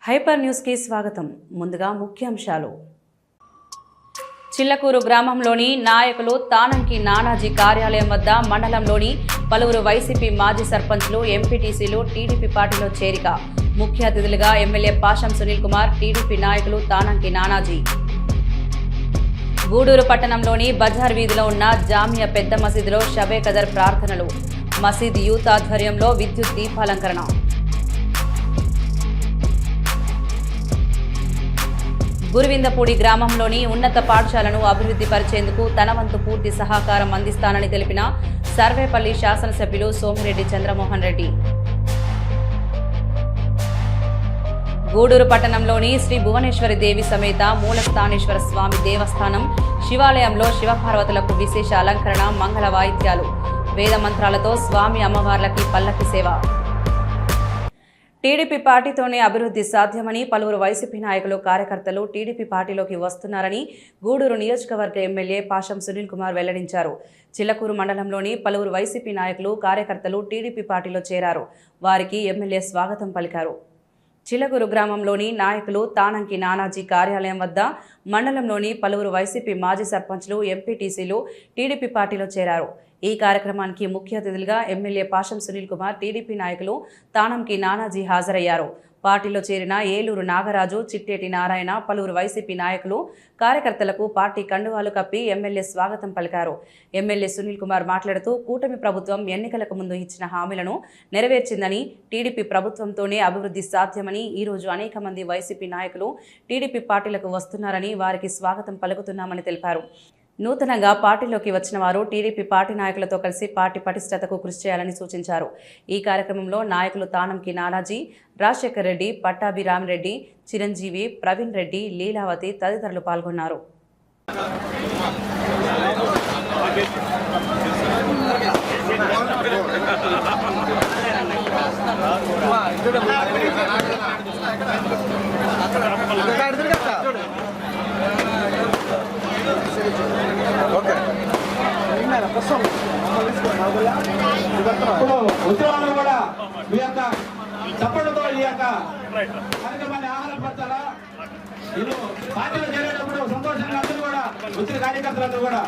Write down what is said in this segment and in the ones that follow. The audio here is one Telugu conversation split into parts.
హైపర్ న్యూస్కి స్వాగతం. ముందుగా ముఖ్యాంశాలు. చిల్లకూరు గ్రామంలోని నాయకులు తానంకి నానాజీ కార్యాలయం వద్ద మండలంలోని పలువురు వైసీపీ మాజీ సర్పంచ్లు, ఎంపీటీసీలు టీడీపీ పార్టీలో చేరిక. ముఖ్య అతిథులుగా ఎమ్మెల్యే పాషం సునీల్ కుమార్, టీడీపీ నాయకులు తానంకి నానాజీ. గూడూరు పట్టణంలోని బజార్ వీధిలో ఉన్న జామియా పెద్ద మసీదులో షబే కదర్ ప్రార్థనలు. మసీద్ యూత్ ఆధ్వర్యంలో విద్యుత్ దీపాలంకరణ. గురువిందపూడి గ్రామంలోని ఉన్నత పాఠశాలను అభివృద్ధి పరిచేందుకు తన వంతు పూర్తి సహకారం అందిస్తానని తెలిపిన సర్వేపల్లి శాసనసభ్యులు సోమిరెడ్డి చంద్రమోహన్ రెడ్డి. గూడూరు పట్టణంలోని శ్రీ భువనేశ్వరి దేవి సమేత మూలస్థానేశ్వర స్వామి దేవస్థానం శివాలయంలో శివపార్వతులకు విశేష అలంకరణ, మంగళ వాయిద్యాలు, వేద మంత్రాలతో స్వామి అమ్మవార్లకి పల్లకి సేవ. టీడీపీ పార్టీతోనే అభివృద్ధి సాధ్యమని పలువురు వైసీపీ నాయకులు, కార్యకర్తలు టీడీపీ పార్టీలోకి వస్తున్నారని గూడూరు నియోజకవర్గ ఎమ్మెల్యే పాషం సునీల్ కుమార్ వెల్లడించారు. చిల్లకూరు మండలంలోని పలువురు వైసీపీ నాయకులు, కార్యకర్తలు టీడీపీ పార్టీలో చేరారు. వారికి ఎమ్మెల్యే స్వాగతం పలికారు. చిల్లకూరు గ్రామంలోని నాయకులు తానంకి నానాజీ కార్యాలయం వద్ద మండలంలోని పలువురు వైసీపీ మాజీ సర్పంచ్లు, ఎంపీటీసీలు టీడీపీ పార్టీలో చేరారు. ఈ కార్యక్రమానికి ముఖ్య అతిథులుగా ఎమ్మెల్యే పాషం సునీల్ కుమార్, టీడీపీ నాయకులు తానంకి నానాజీ హాజరయ్యారు. పార్టీలో చేరిన ఏలూరు నాగరాజు, చిట్టేటి నారాయణ, పలువురు వైసీపీ నాయకులు, కార్యకర్తలకు పార్టీ కండువాలు కప్పి ఎమ్మెల్యే స్వాగతం పలికారు. ఎమ్మెల్యే సునీల్ కుమార్ మాట్లాడుతూ కూటమి ప్రభుత్వం ఎన్నికలకు ముందు ఇచ్చిన హామీలను నెరవేర్చిందని, టీడీపీ ప్రభుత్వంతోనే అభివృద్ధి సాధ్యమని, ఈరోజు అనేక మంది వైసీపీ నాయకులు టీడీపీ పార్టీలకు వస్తున్నారని వారికి స్వాగతం పలుకుతున్నామని తెలిపారు. నూతనంగా పార్టీలోకి వచ్చిన వారు టీడీపీ పార్టీ నాయకులతో కలిసి పార్టీ పటిష్టతకు కృషి చేయాలని సూచించారు. ఈ కార్యక్రమంలో నాయకులు తానంకి నానాజీ, రాజశేఖర్ రెడ్డి, పట్టాభి రామిరెడ్డి, చిరంజీవి, ప్రవీణ్ రెడ్డి, లీలావతి తదితరులు పాల్గొన్నారు. ఉద్యోగాలు కూడా మీ యొక్క చప్పటితో ఈ యొక్క కార్యక్రమాన్ని ఆహ్వానపరచాలా. ఇది పార్టీలో చేరేటప్పుడు సంతోషంగా అందరూ కూడా వచ్చిన కార్యకర్తలందరూ కూడా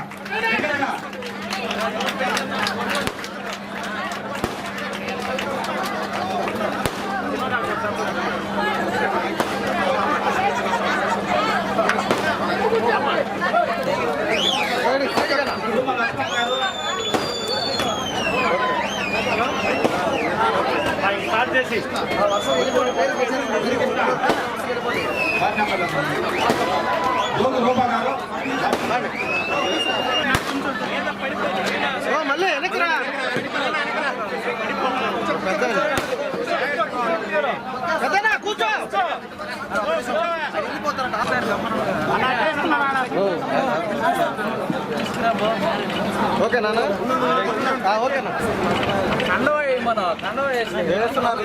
మళ్ళీ వెనక్కిరా కూర్చో. ఓకే నాన్న, ఓకేనా కండవ వేస్తున్నారు.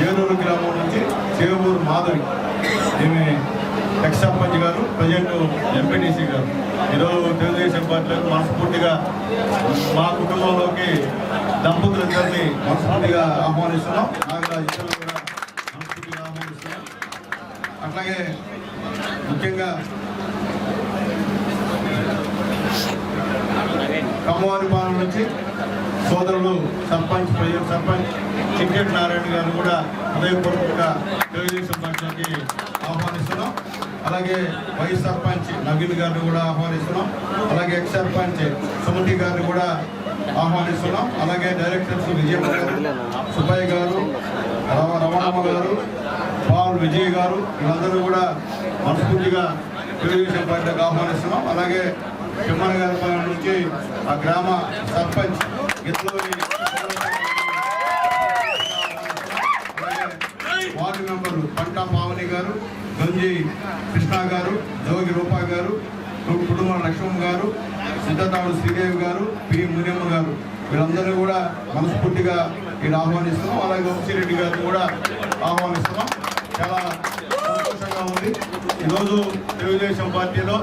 ఏలూరు గ్రామం నుంచి చేవూరు మాధవి, ఈమె ఎక్స్ సర్పంచ్ గారు, ప్రజెంట్ ఎంపీటీసీ గారు. ఈరోజు తెలుగుదేశం పార్టీలకు మనస్ఫూర్తిగా మా కుటుంబంలోకి దంపతులందరినీ మనస్ఫూర్తిగా ఆహ్వానిస్తున్నాం. నాగరాజు ఇద్దరు కూడా మనస్ఫూర్తిగా ఆహ్వానిస్తున్నాం. అట్లాగే ముఖ్యంగా కమ్మవారిపాలెం నుంచి సోదరులు సర్పంచ్, ప్రజెంట్ సర్పంచ్ చింకెట్ నారాయణ గారిని కూడా హృదయపూర్వకంగా తెలుగుదేశం పార్టీలోకి ఆహ్వానిస్తున్నాం. అలాగే వైస్ సర్పంచ్ నవీన్ గారిని కూడా ఆహ్వానిస్తున్నాం. అలాగే ఎక్స్ సర్పంచ్ సుమతి గారిని కూడా ఆహ్వానిస్తున్నాం. అలాగే డైరెక్టర్స్ విజయమ్మ గారు, సుబ్బయ్య గారు, రమణమ్మ గారు, పాల్ విజయ్ గారు, వీళ్ళందరూ కూడా మనస్ఫూర్తిగా తెలుగుదేశం పార్టీకి ఆహ్వానిస్తున్నాం. అలాగే తిమ్మన గారి పైన నుంచి ఆ గ్రామ సర్పంచ్ గిట్లోని వార్డు మెంబర్లు పంటా పావని గారు, గంజి కృష్ణ గారు, జోగి రూపా గారు, కుటుంబ లక్ష్మణ్ గారు, సిద్ధతాడు శ్రీదేవి గారు, పి మునియమ్మ గారు, వీళ్ళందరూ కూడా మనస్ఫూర్తిగా ఇక్కడ ఆహ్వానిస్తున్నాం. అలాగే వంశీరెడ్డి గారిని కూడా ఆహ్వానిస్తున్నాం. చాలా సంతోషంగా ఉంది. ఈరోజు తెలుగుదేశం పార్టీలో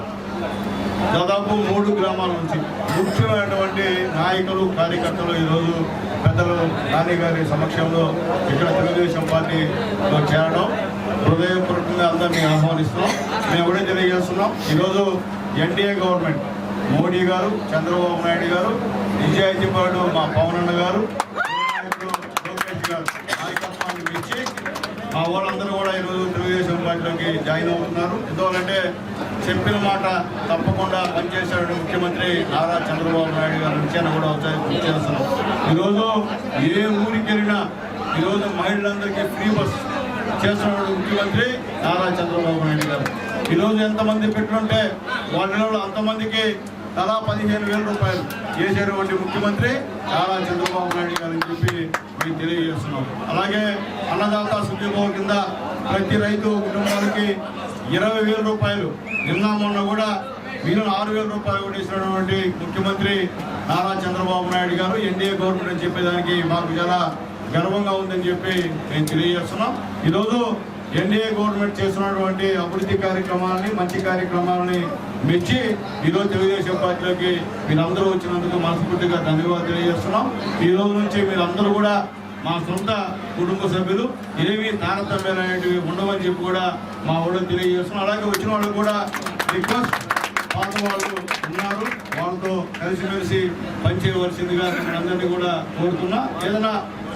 దాదాపు 3 గ్రామాల నుంచి ముఖ్యమైనటువంటి నాయకులు, కార్యకర్తలు ఈరోజు పెద్దలు నాని గారి సమక్షంలో ఇక్కడ తెలుగుదేశం పార్టీలో చేరడం హృదయపూర్వకంగా అందరినీ ఆహ్వానిస్తున్నాం. మేము కూడా తెలియజేస్తున్నాం. ఈరోజు ఎన్డీఏ గవర్నమెంట్ మోడీ గారు, చంద్రబాబు నాయుడు గారు, నిజాయితీపాడు మా పవనన్న గారు, లోకేష్ గారు నాయకత్వాన్ని ఇచ్చి మా వాళ్ళందరూ కూడా ఈరోజు తెలుగుదేశం పార్టీలోకి జాయిన్ అవుతున్నారు. ఎందుకంటే చెప్పిన మాట తప్పకుండా పనిచేశాడు ముఖ్యమంత్రి నారా చంద్రబాబు నాయుడు గారు నుంచి కూడా చేస్తున్నాం. ఈరోజు ఏ ఊరికి వెళ్ళినా ఈరోజు మహిళలందరికీ ఫ్రీ బస్ చేస్తున్నాడు ముఖ్యమంత్రి నారా చంద్రబాబు నాయుడు గారు. ఈరోజు ఎంతమంది పెట్టుంటే వాళ్ళలో అంతమందికి తలా 15,000 రూపాయలు చేసేటువంటి ముఖ్యమంత్రి నారా చంద్రబాబు నాయుడు గారు అని చెప్పి మేము తెలియజేస్తున్నాం. అలాగే అన్నదాత సుఖీభావ కింద ప్రతి రైతు కుటుంబానికి 20,000 రూపాయలు, నిన్న మొన్న కూడా మిగిలిన 6,000 రూపాయలు కూడా ఇచ్చినటువంటి ముఖ్యమంత్రి నారా చంద్రబాబు నాయుడు గారు. ఎన్డీఏ గవర్నమెంట్ అని చెప్పేదానికి మాకు చాలా గర్వంగా ఉందని చెప్పి మేము తెలియజేస్తున్నాం. ఈరోజు ఎన్డీఏ గవర్నమెంట్ చేస్తున్నటువంటి అభివృద్ధి కార్యక్రమాలని, మంచి కార్యక్రమాలని మెచ్చి ఈరోజు తెలుగుదేశం పార్టీలోకి మీరందరూ వచ్చినందుకు మనస్ఫూర్తిగా ధన్యవాదాలు తెలియజేస్తున్నాం. ఈ రోజు నుంచి మీరందరూ కూడా మా సొంత కుటుంబ సభ్యులు, ఏమీ తారతమ్యాలు అనేటివి ఉండవని చెప్పి కూడా మా వాళ్ళు తెలియజేస్తున్నాం. అలాగే వచ్చిన వాళ్ళు కూడా రిక్వెస్ట్, పాత వాళ్ళు ఉన్నారు, వాళ్ళతో కలిసిమెలిసి పనిచేయవలసిందిగా అందరినీ కూడా కోరుతున్నా. ఏదైనా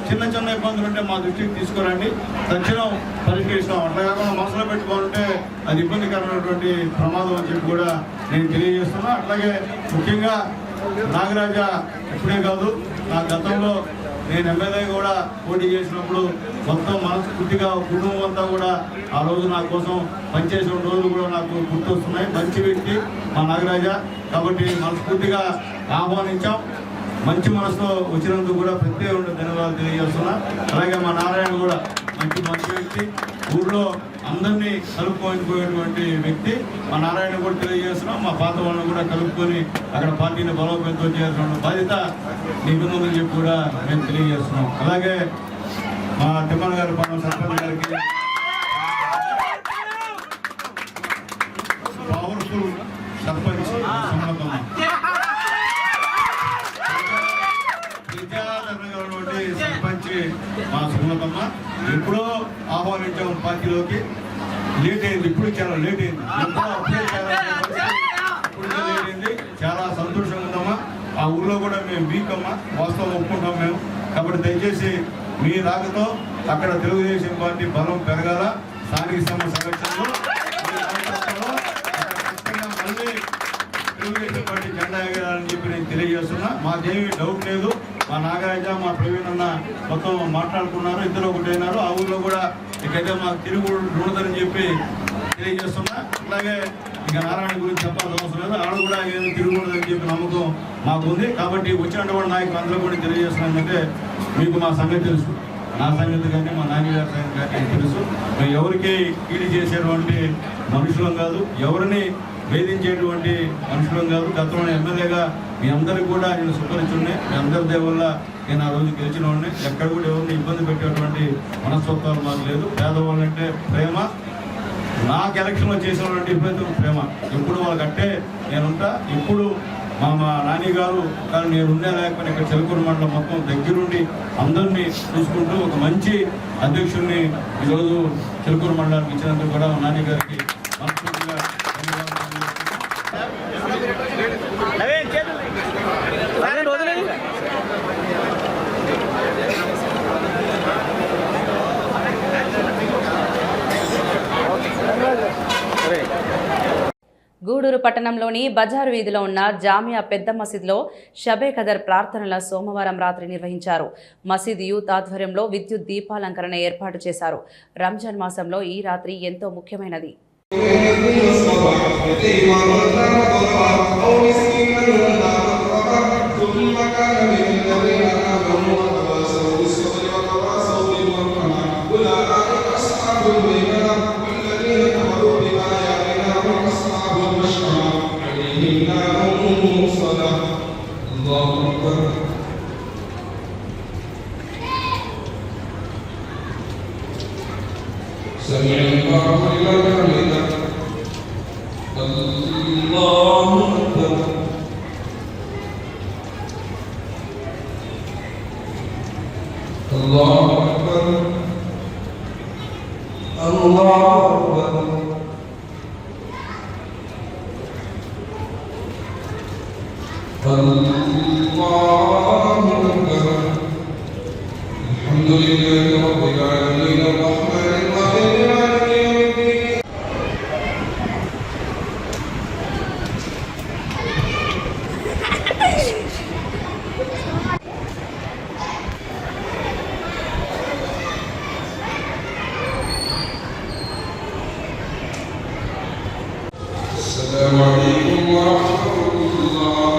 చిన్న చిన్న ఇబ్బందులు ఉంటే మా దృష్టికి తీసుకురండి, తక్షణం పరిష్కరిస్తాం. అట్లా కాకుండా మనసులో పెట్టుకోవాలంటే అది ఇబ్బందికరమైనటువంటి ప్రమాదం అని చెప్పి కూడా నేను తెలియజేస్తున్నా. అట్లాగే ముఖ్యంగా నాగరాజ ఇప్పుడే కాదు, నా గతంలో నేను ఎమ్మెల్యే కూడా పోటీ చేసినప్పుడు మొత్తం మనస్ఫూర్తిగా కుటుంబం అంతా కూడా ఆ రోజు నా కోసం పనిచేసిన రోజులు కూడా నాకు గుర్తొస్తున్నాయి. మంచి వ్యక్తి మా నాగరాజ, కాబట్టి మనస్ఫూర్తిగా ఆహ్వానించాం. మంచి మనసుతో వచ్చినందుకు కూడా ప్రత్యేక ధన్యవాదాలు తెలియజేస్తున్నా. అలాగే మా నారాయణ కూడా మంచి వ్యక్తి, ఊళ్ళో అందరినీ కలుపుకోకపోయేటువంటి వ్యక్తి. మా నారాయణ కూడా తెలియజేస్తున్నాం. మా పాత వాళ్ళని కూడా కలుపుకొని అక్కడ పార్టీని బలోపేతం చేయాల్సిన బాధ్యత నీకుందని చెప్పి కూడా మేము తెలియజేస్తున్నాం. అలాగే మా తిమ్మన గారి పనుల సర్పంచ్ గారికి పవర్ఫుల్ సర్పంచ్ సమ్మతమ్మ, సర్పంచ్ మా సుమతమ్మ. ఎప్పుడో ఆహ్వానించాం పార్టీలోకి, లేట్ అయింది. ఇప్పుడు చాలా లేట్ అయింది. ఎప్పుడో అప్పుడే లేట్ అయింది. చాలా సంతోషంగా ఉందమ్మా. ఆ ఊళ్ళో కూడా మేము వీక్ అమ్మా, వాస్తవం ఒప్పుకుంటాం మేము. కాబట్టి దయచేసి మీ రాకతో అక్కడ తెలుగుదేశం పార్టీ బలం పెరగాల. స్థానిక సమస్య సంరక్షణలో మళ్ళీ తెలుగుదేశం పార్టీ జెండా ఎగరాలని చెప్పి నేను తెలియజేస్తున్నా. మాకేమీ డౌట్ లేదు. మా నాగరాజ, మా ప్రవీణ్ అన్న మొత్తం మాట్లాడుకున్నారు, ఇద్దరు ఒకటైనారు. ఆ ఊళ్ళో కూడా ఇకైతే మాకు తిరుగు ఉండదని చెప్పి తెలియజేస్తున్నా. అలాగే ఇక నారాయణ గురించి చెప్పాల్సిన అవసరం లేదు, ఆడ కూడా ఏమి తిరుగుండదని చెప్పి నమ్మకం మాకు ఉంది. కాబట్టి వచ్చినటువంటి నాయకులు అందరూ కూడా తెలియజేస్తున్నానంటే మీకు మా సంగతి తెలుసు, నా సంగతి కానీ మా నాన్నగారి సంగతి కానీ తెలుసు. మేము ఎవరికి కీడి చేసేటువంటి మనుషులం కాదు, ఎవరిని వేధించేటువంటి మనుషులం కాదు. గతంలో ఎమ్మెల్యేగా మీ అందరికీ కూడా నేను సుపరిచున్నాయి. మీ అందరి దేవుళ్ళ నేను ఆ రోజు గెలిచిన వాడిని. ఎక్కడ కూడా ఎవరిని ఇబ్బంది పెట్టేటువంటి మనస్తత్వాలు మాకు లేదు. పేదవాళ్ళంటే ప్రేమ, నాకు ఎలక్షన్లో చేసినటువంటి ఇబ్బంది ప్రేమ. ఎప్పుడు వాళ్ళకంటే నేనుంటా. ఇప్పుడు మా నాని గారు కానీ నేను ఉండే లేకపోయినా ఇక్కడ చిలకూరు మండలం మొత్తం దగ్గరుండి అందరినీ చూసుకుంటూ ఒక మంచి అధ్యక్షుడిని ఈరోజు చిలకూరు మండలానికి ఇచ్చినందుకు కూడా నాని గారికి మనస్ఫూర్తిగా ధన్యవాదాలు. గూడూరు పట్టణంలోని బజారు వీధిలో ఉన్న జామియా పెద్ద మసీదులో షబే ఖదర్ ప్రార్థనల సోమవారం రాత్రి నిర్వహించారు. మసీద్ యూత్ ఆధ్వర్యంలో విద్యుత్ దీపాలంకరణ ఏర్పాటు చేశారు. రంజాన్ మాసంలో ఈ రాత్రి ఎంతో ముఖ్యమైనది. سمع الله لمن حمده الله أكبر الله أكبر الله أكبر الله أكبر الحمد لله رب العالمين الرحمن الرحيم مالك يوم الدين السلام عليكم ورحمة الله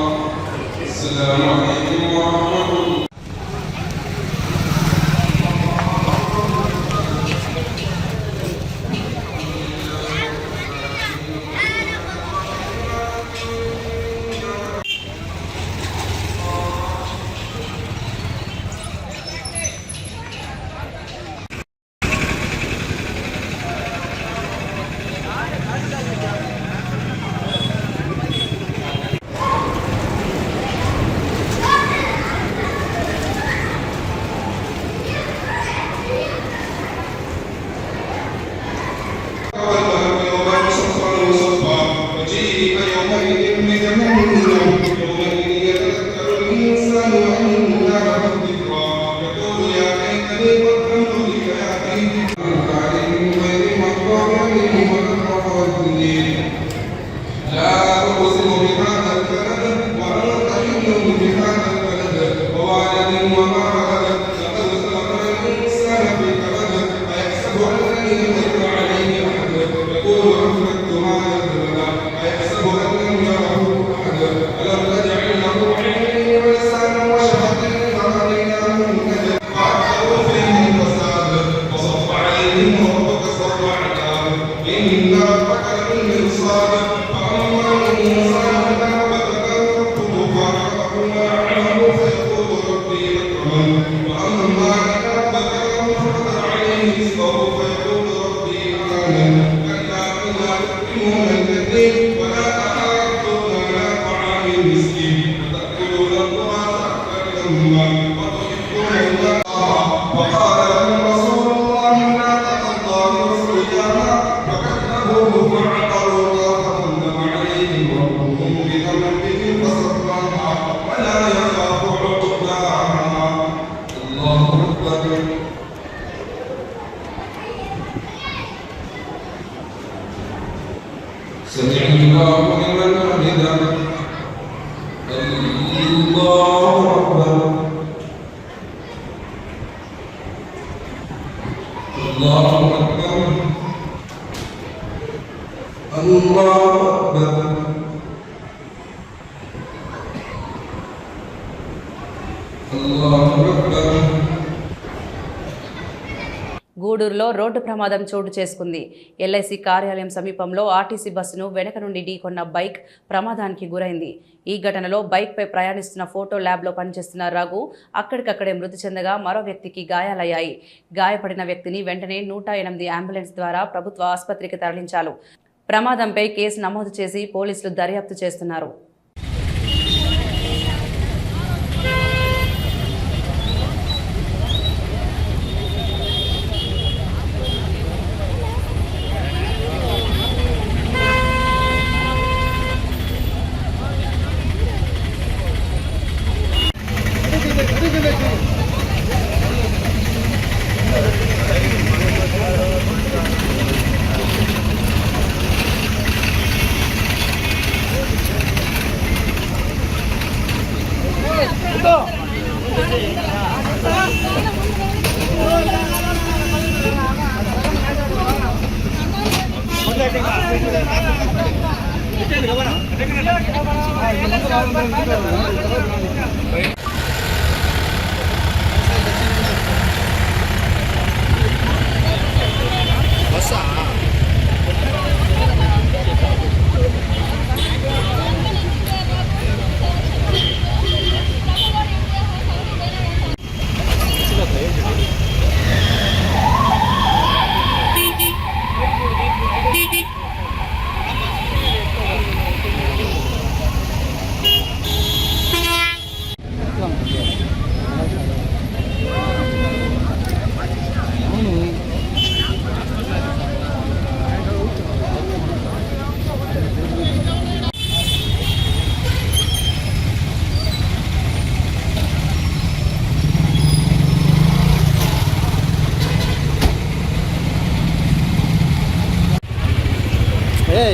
السلام عليكم ورحمة الله سمع الله لمن حمده الله أكبر الله أكبر الله أكبر الله أكبر. గూడూరులో రోడ్డు ప్రమాదం చోటు చేసుకుంది. ఎల్ఐసి కార్యాలయం సమీపంలో ఆర్టీసీ బస్సును వెనక నుండి ఢీకొన్న బైక్ ప్రమాదానికి గురైంది. ఈ ఘటనలో బైక్పై ప్రయాణిస్తున్న ఫోటో ల్యాబ్లో పనిచేస్తున్న రఘు అక్కడికక్కడే మృతి చెందగా మరో వ్యక్తికి గాయాలయ్యాయి. గాయపడిన వ్యక్తిని వెంటనే 108 అంబులెన్స్ ద్వారా ప్రభుత్వ ఆసుపత్రికి తరలించారు. ప్రమాదంపై కేసు నమోదు చేసి పోలీసులు దర్యాప్తు చేస్తున్నారు.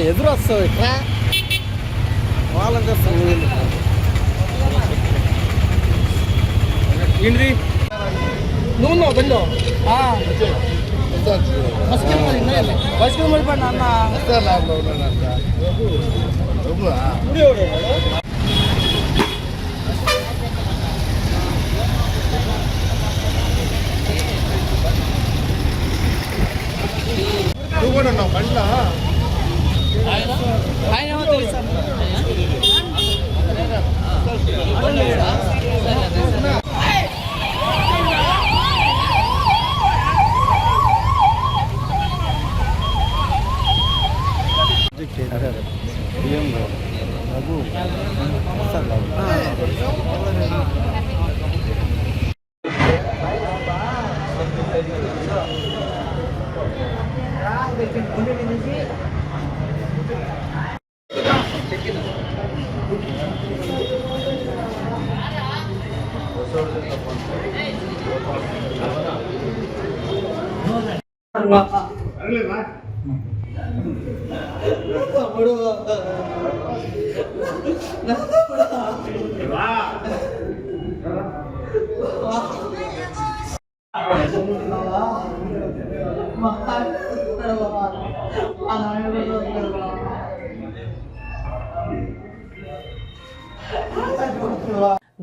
ఎదురు వస్తావు ఇట్లా వాళ్ళని చేస్తాను ఏంటిది నువ్వు ఉన్నావు బండి బస్కి పడిపోయినా అన్న నువ్వు కూడా ఉన్నావు బండ్లా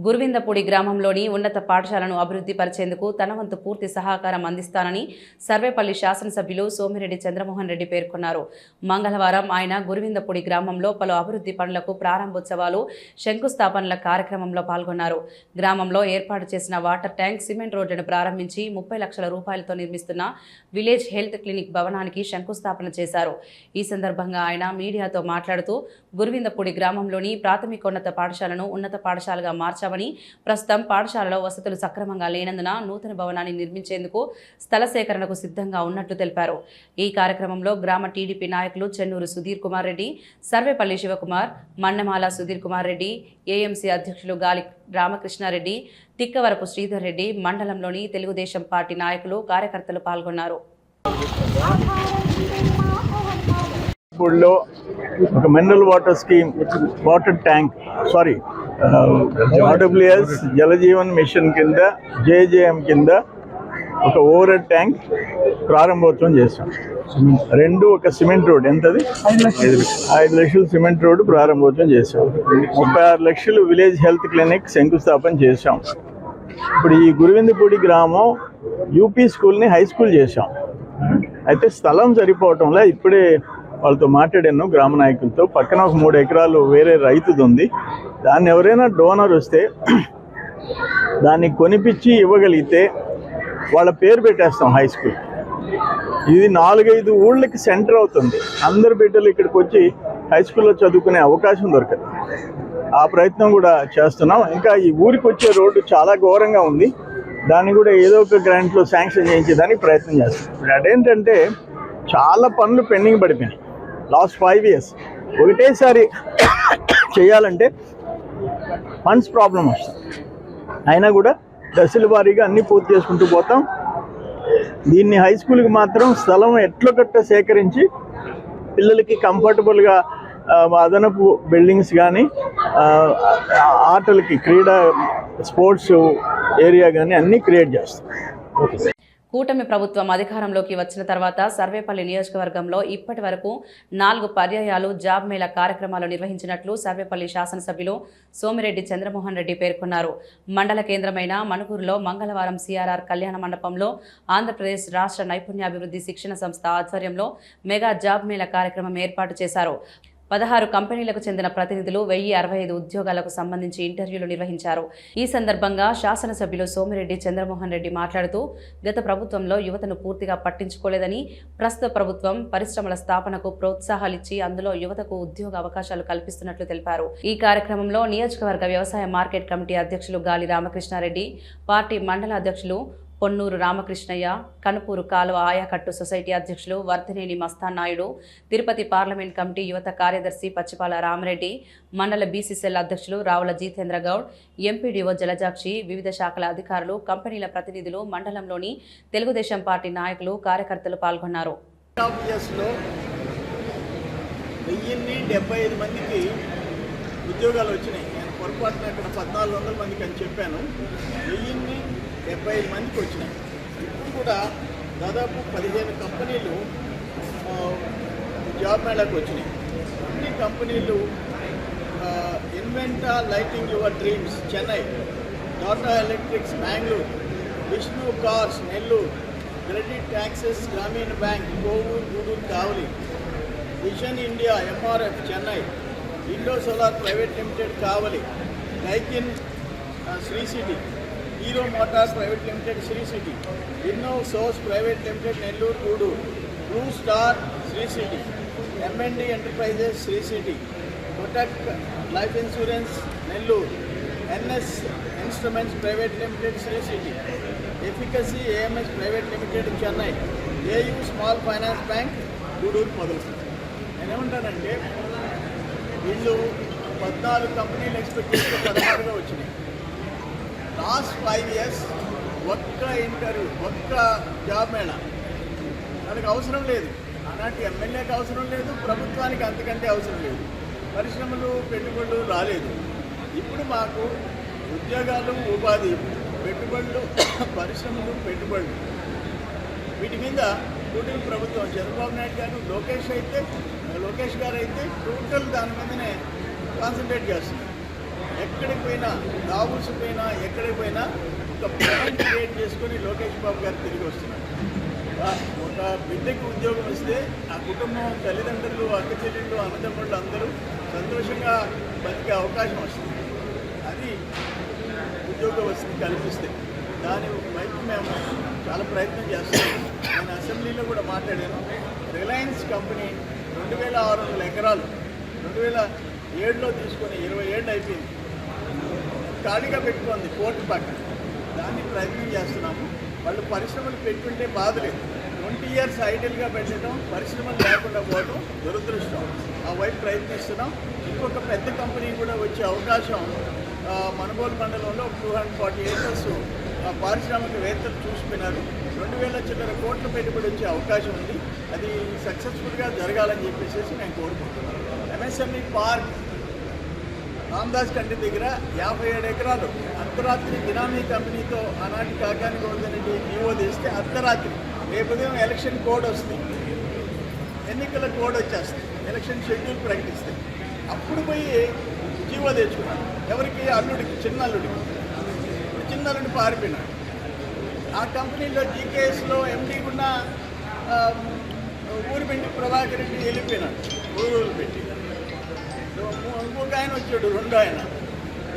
గురువిందపూడి గ్రామంలోని ఉన్నత పాఠశాలను అభివృద్ధి పరిచేందుకు తన వంతు పూర్తి సహకారం అందిస్తానని సర్వేపల్లి శాసనసభ్యులు సోమిరెడ్డి చంద్రమోహన్ రెడ్డి పేర్కొన్నారు. మంగళవారం ఆయన గురువిందపూడి గ్రామంలో పలు అభివృద్ధి పనులకు ప్రారంభోత్సవాలు, శంకుస్థాపనల కార్యక్రమంలో పాల్గొన్నారు. గ్రామంలో ఏర్పాటు చేసిన వాటర్ ట్యాంక్, సిమెంట్ రోడ్డును ప్రారంభించి 30 లక్షల రూపాయలతో నిర్మిస్తున్న విలేజ్ హెల్త్ క్లినిక్ భవనానికి శంకుస్థాపన చేశారు. ఈ సందర్భంగా ఆయన మీడియాతో మాట్లాడుతూ గురువిందపూడి గ్రామంలోని ప్రాథమికోన్నత పాఠశాలను ఉన్నత పాఠశాలగా మార్చామని, ప్రస్తుతం పాఠశాలలో వసతులు సక్రమంగా లేనందున నూతన భవనాన్ని నిర్మించేందుకు స్థల సేకరణకు సిద్ధంగా ఉన్నట్లు తెలిపారు. ఈ కార్యక్రమంలో గ్రామ టీడీపీ నాయకులు చెన్నూరు సుధీర్ కుమార్ రెడ్డి, సర్వేపల్లి శివకుమార్, మన్నమాల సుధీర్ కుమార్ రెడ్డి, ఏఎంసీ అధ్యక్షులు గాలి రామకృష్ణారెడ్డి, తిక్కవరపు శ్రీధర్ రెడ్డి, మండలంలోని తెలుగుదేశం పార్టీ నాయకులు, కార్యకర్తలు పాల్గొన్నారు. లో ఒక mineral water scheme, water tank, RWS Jal Jeevan mission కింద, జేజేఎం కింద ఒక ఓవర్ హెడ్ ట్యాంక్ ప్రారంభోత్సవం చేశాం. 2 ఒక సిమెంట్ రోడ్, ఎంతది 5 లక్షలు సిమెంట్ రోడ్డు ప్రారంభోత్సవం చేశాం. 36 లక్షలు విలేజ్ హెల్త్ క్లినిక్ శంకుస్థాపన చేశాం. ఇప్పుడు ఈ గురువిందపూడి గ్రామం యూపీ స్కూల్ని హై స్కూల్ చేశాం. అయితే స్థలం సరిపోవటంలో ఇప్పుడే వాళ్ళతో మాట్లాడాను, గ్రామ నాయకులతో. పక్కన ఒక 3 ఎకరాలు వేరే రైతుది ఉంది. దాన్ని ఎవరైనా డోనర్ వస్తే దాన్ని కొనిపించి ఇవ్వగలిగితే వాళ్ళ పేరు పెట్టేస్తాం హై స్కూల్. ఇది 4-5 ఊళ్ళకి సెంటర్ అవుతుంది. అందరు బిడ్డలు ఇక్కడికి వచ్చి హై స్కూల్లో చదువుకునే అవకాశం దొరకదు. ఆ ప్రయత్నం కూడా చేస్తున్నాం. ఇంకా ఈ ఊరికి వచ్చే రోడ్డు చాలా ఘోరంగా ఉంది. దాన్ని కూడా ఏదో ఒక గ్రాంట్లో శాంక్షన్ చేయించేదానికి ప్రయత్నం చేస్తాం. ఇప్పుడు అదేంటంటే చాలా పనులు పెండింగ్ పడిపోయినాయి లాస్ట్ 5 years. ఒకటేసారి చేయాలంటే ఫండ్స్ ప్రాబ్లం వస్తుంది. అయినా కూడా దశల వారీగా అన్నీ పూర్తి చేసుకుంటూ పోతాం. దీన్ని హై స్కూల్కి మాత్రం స్థలం ఎట్లొకట్ట సేకరించి పిల్లలకి కంఫర్టబుల్గా అదనపు బిల్డింగ్స్ కానీ, ఆటలకి క్రీడా స్పోర్ట్స్ ఏరియా కానీ అన్నీ క్రియేట్ చేస్తాం. కూటమి ప్రభుత్వం అధికారంలోకి వచ్చిన తర్వాత సర్వేపల్లి నియోజకవర్గంలో ఇప్పటి వరకు 4 పర్యాయాలు జాబ్ మేళా కార్యక్రమాలు నిర్వహించినట్లు సర్వేపల్లి శాసనసభ్యులు సోమిరెడ్డి చంద్రమోహన్ రెడ్డి పేర్కొన్నారు. మండల కేంద్రమైన మణుగూరులో మంగళవారం సిఆర్ఆర్ కళ్యాణ మండపంలో ఆంధ్రప్రదేశ్ రాష్ట్ర నైపుణ్యాభివృద్ధి శిక్షణ సంస్థ ఆధ్వర్యంలో మెగా జాబ్ మేళా కార్యక్రమం ఏర్పాటు చేశారు. 16 కంపెనీలకు చెందిన ప్రతినిధులు 1065 ఉద్యోగాలకు సంబంధించి ఇంటర్వ్యూలు నిర్వహించారు. ఈ సందర్భంగా శాసనసభ్యులు సోమిరెడ్డి చంద్రమోహన్ రెడ్డి మాట్లాడుతూ గత ప్రభుత్వంలో యువతను పూర్తిగా పట్టించుకోలేదని, ప్రస్తుత ప్రభుత్వం పరిశ్రమల స్థాపనకు ప్రోత్సాహాలిచ్చి అందులో యువతకు ఉద్యోగ అవకాశాలు కల్పిస్తున్నట్లు తెలిపారు. ఈ కార్యక్రమంలో నియోజకవర్గ వ్యవసాయ మార్కెట్ కమిటీ అధ్యక్షులు గాలి రామకృష్ణారెడ్డి, పార్టీ మండల అధ్యక్షులు పొన్నూరు రామకృష్ణయ్య, కనుపూరు కాలువ ఆయాకట్టు సొసైటీ అధ్యక్షులు వర్ధినేని మస్తాన్ నాయుడు, తిరుపతి పార్లమెంట్ కమిటీ యువత కార్యదర్శి పచ్చిపాల రామరెడ్డి, మండల బీసీసీఎల్ అధ్యక్షులు రావుల జీతేంద్ర గౌడ్, ఎంపీడీఓ జలజాక్షి, వివిధ శాఖల అధికారులు, కంపెనీల ప్రతినిధులు, మండలంలోని తెలుగుదేశం పార్టీ నాయకులు, కార్యకర్తలు పాల్గొన్నారు. 1075 మందికి ఉద్యోగాలు వచ్చినాయి. నేను పొరపాటున ఇక్కడ 1400 మందికి అని చెప్పాను. 1075 మందికి వచ్చినాయి. ఇప్పుడు కూడా దాదాపు 15 కంపెనీలు జాబ్ మేళాకు వచ్చినాయి. అన్ని కంపెనీలు Inventa lighting your dreams Chennai, Tata electrics Bengaluru, Vishnu cars Nellore, credit access Grameen bank Kovur Gudur Kavali, vision India MRF Chennai, Indo solar private limited Kavali, Daikin Sri City, Hero Motors private limited Sri City, Inno Source private limited Nellore Gudur, Blue Star Sri City, MND enterprises Sri City, Kotak life insurance Nellore, NS instruments private limited Sri City, efficacy AMS private limited Chennai, AU small finance bank Gudur మొదలు. నేనేమంటానంటే వీళ్ళు 14 కంపెనీలు ఎక్స్పెక్ట్ చేస్తే 16గా వచ్చినాయి. లాస్ట్ 5 years ఒక్క ఇంటర్వ్యూ, ఒక్క జాబ్ మేళా మనకు అవసరం లేదు. ఆనాటి ఎమ్మెల్యేకి అవసరం లేదు, ప్రభుత్వానికి అంతకంటే అవసరం లేదు. పరిశ్రమలు పెట్టుబడులు రాలేదు. ఇప్పుడు మాకు ఉద్యోగాలు, ఉపాధి, పెట్టుబడులు, పరిశ్రమలు, పెట్టుబడులు, వీటి మీద కూటమి ప్రభుత్వం చంద్రబాబు నాయుడు గారు, లోకేష్ గారు అయితే టోటల్ దాని మీదనే కాన్సన్ట్రేట్ చేస్తున్నారు. ఎక్కడికి పోయినా, దావూస్ పోయినా, ఎక్కడికి పోయినా ఒక ప్లాన్ క్రియేట్ చేసుకొని లోకేష్ బాబు గారు తిరిగి వస్తున్నారు. ఒక బిడ్డకి ఉద్యోగం వస్తే ఆ కుటుంబం, తల్లిదండ్రులు, అక్క చెల్లెళ్ళు, అన్నదమ్ముళ్ళు అందరూ సంతోషంగా బతికే అవకాశం వస్తుంది. అది ఉద్యోగ వసతి కల్పిస్తే దాని వైపు మేము చాలా ప్రయత్నం చేస్తున్నాం. నేను అసెంబ్లీలో కూడా మాట్లాడాను. రిలయన్స్ కంపెనీ 2600 ఎకరాలు 2007లో తీసుకొని 20 ఏళ్ళు అయిపోయింది, ఖాళీగా పెట్టుకుంది పోర్టు పక్కన. దాన్ని ప్రయత్నం చేస్తున్నాము. వాళ్ళు పరిశ్రమలు పెట్టుకుంటే బాధ లేదు. 20 years ఐడియల్గా పెట్టడం, పరిశ్రమలు లేకుండా పోవడం దురదృష్టం. ఆ వైపు ప్రయత్నిస్తున్నాం. ఇంకొక పెద్ద కంపెనీ కూడా వచ్చే అవకాశం మనుగోలు మండలంలో 240 acres పారిశ్రామికవేత్తలు చూసుకున్నారు. 2000 చిల్లర కోట్ల పెట్టుబడి వచ్చే అవకాశం ఉంది. అది సక్సెస్ఫుల్గా జరగాలని చెప్పేసి నేను కోరుకుంటున్నాను. ఎంఎస్ఎంఈ పార్క్ రామదాస్ కంటి దగ్గర 57 ఎకరాలు అర్ధరాత్రి బినామీ కంపెనీతో ఆనాటి కాకాని గోవర్ధన్ జీవో తీస్తే అర్ధరాత్రి, రేపు ఉదయం ఎలక్షన్ కోడ్ వస్తుంది, ఎన్నికల కోడ్ వచ్చేస్తుంది, ఎలక్షన్ షెడ్యూల్ ప్రకటిస్తే అప్పుడు పోయి జీవో తెచ్చుకున్నాడు. ఎవరికి? అల్లుడికి, చిన్న అల్లుడి పారిపోయినాడు. ఆ కంపెనీలో జీకేఎస్లో ఎండీ ఉన్న ఊరిపెండి ప్రభాకర్ రెడ్డి వెళ్ళిపోయినాడు. ఊరు పెట్టి ఇంకొక ఆయన వచ్చాడు, రెండో ఆయన,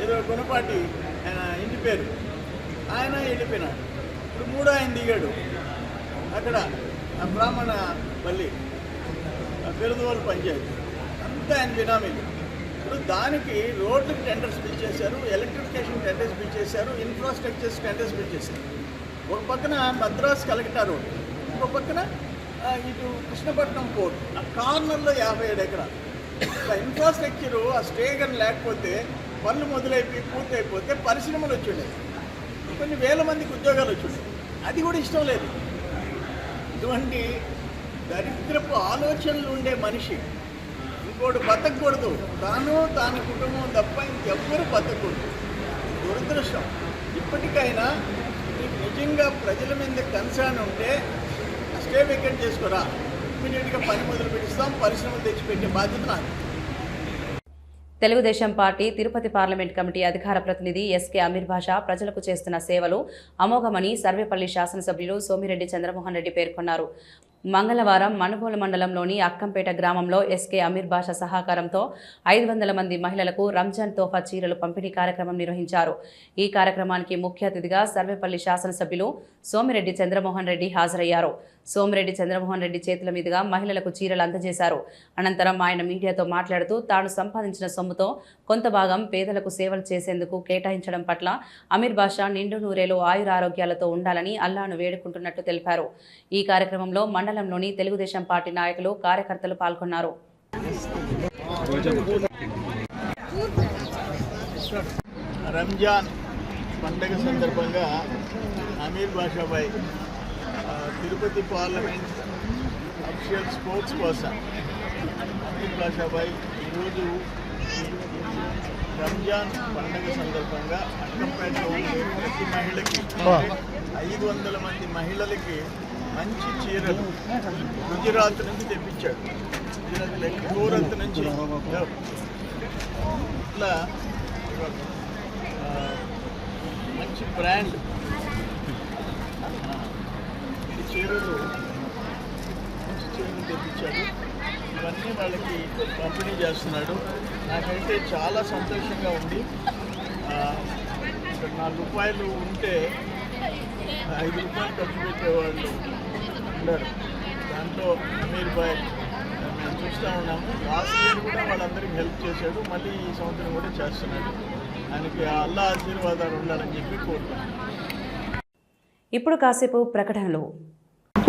ఏదో గుణపాటి ఆయన ఇంటి పేరు, ఆయన వెళ్ళిపోయినాడు. ఇప్పుడు మూడో ఆయన దిగాడు అక్కడ బ్రాహ్మణ పల్లి పెరుదువోలు పంచాయతీ, అంతా ఆయన బినామీలు. ఇప్పుడు దానికి రోడ్లకు టెండర్స్ పిలిచేశారు, ఎలక్ట్రిఫికేషన్ టెండర్స్ పిలిచేశారు, ఇన్ఫ్రాస్ట్రక్చర్స్ టెండర్స్ పిలిచేశారు. ఒక పక్కన మద్రాస్ కలెక్టర్ రోడ్, ఇంకో పక్కన ఇటు కృష్ణపట్నం పోర్ట్, ఆ కార్నర్లో 57 ఎకరాలు. ఇన్ఫ్రాస్ట్రక్చరు ఆ స్టేగన్ లేకపోతే, పనులు మొదలైపోయి పూర్తయిపోతే పరిశ్రమలు వచ్చుండేది, కొన్ని వేల మందికి ఉద్యోగాలు వచ్చుండేది. అది కూడా ఇష్టం లేదు. ఇటువంటి దరిద్రపు ఆలోచనలు ఉండే మనిషి ఇంకోటి బతకూడదు, తాని కుటుంబం తప్ప ఇంకెవ్వరూ బతకూడదు. దురదృష్టం. ఇప్పటికైనా మీకు నిజంగా ప్రజల మీద కన్సర్న్ ఉంటే స్టే వేకెంట్ చేసుకోరా, ఇమీడియట్గా పని మొదలు పెట్టిస్తాం, పరిశ్రమలు తెచ్చిపెట్టే బాధ్యత నాది. Telugu Desam party Tirupati parliament committee అధికార ప్రతినిధి ఎస్కే అమీర్ బాషా ప్రజలకు చేస్తున్న సేవలు అమోఘమని సర్వేపల్లి శాసనసభ్యులు సోమిరెడ్డి చంద్రమోహన్ రెడ్డి పేర్కొన్నారు. మంగళవారం మనుబోలు మండలంలోని అక్కంపేట గ్రామంలో ఎస్కే అమీర్ బాషా సహకారంతో 500 మంది మహిళలకు రంజాన్ తోఫా చీరలు పంపిణీ కార్యక్రమం నిర్వహించారు. ఈ కార్యక్రమానికి ముఖ్య అతిథిగా సర్వేపల్లి శాసనసభ్యులు సోమిరెడ్డి చంద్రమోహన్ రెడ్డి హాజరయ్యారు. సోమిరెడ్డి చంద్రమోహన్ రెడ్డి చేతుల మీదుగా మహిళలకు చీరలు అందజేశారు. అనంతరం ఆయన మీడియాతో మాట్లాడుతూ తాను సంపాదించిన సొమ్ముతో కొంత భాగం పేదలకు సేవలు చేసేందుకు కేటాయించడం పట్ల అమీర్ బాషా నిండు నూరేలు ఆయురారోగ్యాలతో ఉండాలని అల్లాను వేడుకుంటున్నట్టు తెలిపారు. ఈ కార్యక్రమంలో మండలంలోని తెలుగుదేశం పార్టీ నాయకులు, కార్యకర్తలు పాల్గొన్నారు. రంజాన్ పండగ సందర్భంగా Ameer Bashabhai Tirupati parliament official sports person Ameer Bashabhai ఈరోజు రంజాన్ పండగ సందర్భంగా అక్కంపేటలో ఉండే ప్రతి మహిళకి 500 మంది మహిళలకి మంచి చీరలు గుజరాత్ నుంచి తెప్పించాడు. సూరత్ నుంచి ఇట్లా మంచి బ్రాండ్ చీరలు తెప్పించాడు. ఇవన్నీ వాళ్ళకి పంపిణీ చేస్తున్నాడు. నాకైతే చాలా సంతోషంగా ఉంది. ఇక్కడ 4 రూపాయలు ఉంటే 5 రూపాయలు ఖర్చు పెట్టేవాళ్ళు ఉన్నారు. దాంట్లో అమీర్ భాయ్ మేము చూస్తూ ఉన్నాము. లాస్ట్ ఇయర్ కూడా వాళ్ళందరికీ హెల్ప్ చేశాడు, మళ్ళీ ఈ సంవత్సరం కూడా చేస్తున్నాడు. ఆయనకి అల్లా ఆశీర్వాదాలు ఉండాలని చెప్పి కోరుతున్నాను. ఇప్పుడు కాసేపు ప్రకటనలు.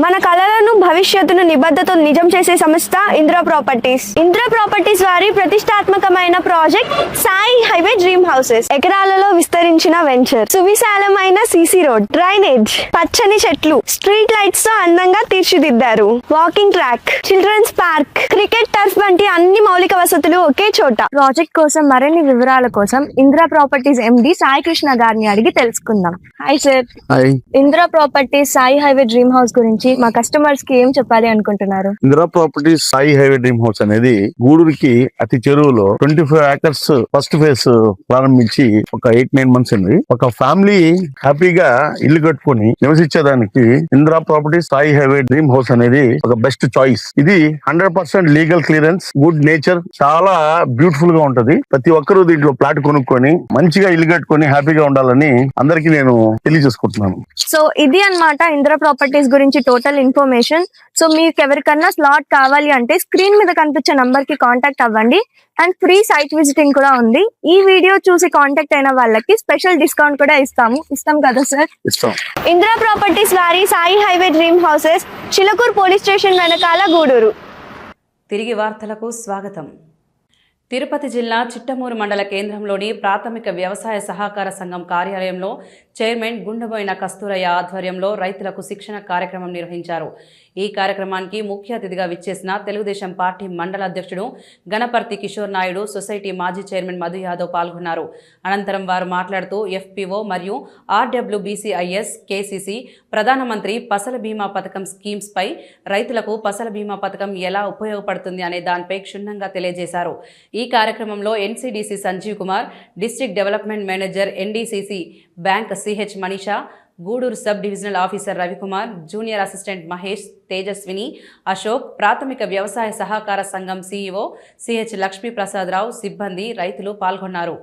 మన కళలను, భవిష్యత్తును నిబద్ధతతో నిజం చేసే సంస్థ ఇంద్ర ప్రాపర్టీస్. ఇంద్ర ప్రాపర్టీస్ వారి ప్రతిష్టాత్మకమైన project Sai highway dream houses. ఎకరాలలో విస్తరించిన వెంచర్, సువిశాలమైన సిసి రోడ్, డ్రైనేజ్, పచ్చని చెట్లు, స్ట్రీట్ లైట్స్ తో అందంగా తీర్చిదిద్దారు. Walking track, children's park, cricket turf వంటి అన్ని మౌలిక వసతులు ఒకే చోట. ప్రాజెక్ట్ కోసం మరిన్ని వివరాల కోసం ఇంద్ర ప్రాపర్టీస్ ఎండి సాయి కృష్ణ గారిని అడిగి తెలుసుకుందాం. Hi sir. Indra properties Sai highway dream house గురించి మా కస్టమర్స్ కి ఏం చెప్పాలి అనుకుంటున్నారు? Indira properties Sai highway dream house అనేది గూడూరుకి అతి చెరువులో 25 acres ఫస్ట్ ఫేజ్ ప్రారంభించి ఒక 8-9 months ఉంది. ఒక ఫ్యామిలీ హ్యాపీగా ఇల్లు కట్టుకొని నివసించేదానికి Indira properties Sai highway dream house అనేది ఒక బెస్ట్ చాయిస్. ఇది 100% లీగల్ క్లియరెన్స్, గుడ్ నేచర్, చాలా బ్యూటిఫుల్ గా ఉంటది. ప్రతి ఒక్కరూ దీంట్లో ప్లాట్ కొనుక్కొని మంచిగా ఇల్లు కట్టుకొని హ్యాపీగా ఉండాలని అందరికీ నేను తెలియజేసుకుంటున్నాను. సో ఇది అన్నమాట ఇంద్ర ప్రాపర్టీస్ గురించి టోటల్ ఇన్ఫర్మేషన్. సో మీకు ఎవరికన్నా స్లాట్ కావాలి అంటే స్క్రీన్ మీద కనిపించే నంబర్ కి కాంటాక్ట్ అవ్వండి. అండ్ ఫ్రీ సైట్ విజిటింగ్ కూడా ఉంది. ఈ వీడియో చూసి కాంటాక్ట్ అయిన వాళ్ళకి స్పెషల్ డిస్కౌంట్ కూడా ఇస్తాం కదా సార్? ఇస్తాం. ఇంద్ర ప్రాపర్టీస్ వారి Sai highway dream houses, Chilakuru police station వెనకాల, గూడూరు. తిరిగి వార్తలకు స్వాగతం. తిరుపతి జిల్లా చిట్టమూరు మండల కేంద్రంలోని ప్రాథమిక వ్యవసాయ సహకార సంఘం కార్యాలయంలో చైర్మన్ గుండెబోయిన కస్తూరయ్య ఆధ్వర్యంలో రైతులకు శిక్షణ కార్యక్రమం నిర్వహించారు. ఈ కార్యక్రమానికి ముఖ్య అతిథిగా విచ్చేసిన తెలుగుదేశం పార్టీ మండల అధ్యక్షుడు గణపర్తి కిషోర్ నాయుడు, సొసైటీ మాజీ చైర్మన్ మధు యాదవ్ పాల్గొన్నారు. అనంతరం వారు మాట్లాడుతూ ఎఫ్పిఓ మరియు ఆర్డబ్ల్యూబీసీఐఎస్, కేసీసీ, ప్రధానమంత్రి ఫసల్ బీమా పథకం స్కీమ్స్ పై, రైతులకు ఫసల్ బీమా పథకం ఎలా ఉపయోగపడుతుంది అనే దానిపై క్షుణ్ణంగా తెలియజేశారు. ఈ కార్యక్రమంలో NCDC Sanjeev Kumar, district development manager NDCC bank CH Manisha, Gudur sub divisional officer Ravikumar, junior assistant Mahesh, Tejaswini, Ashok, ప్రాథమిక వ్యవసాయ సహకార సంఘం సీఈఓ సిహెచ్ లక్ష్మీ ప్రసాదరావు, సిబ్బంది, రైతులు పాల్గొన్నారు.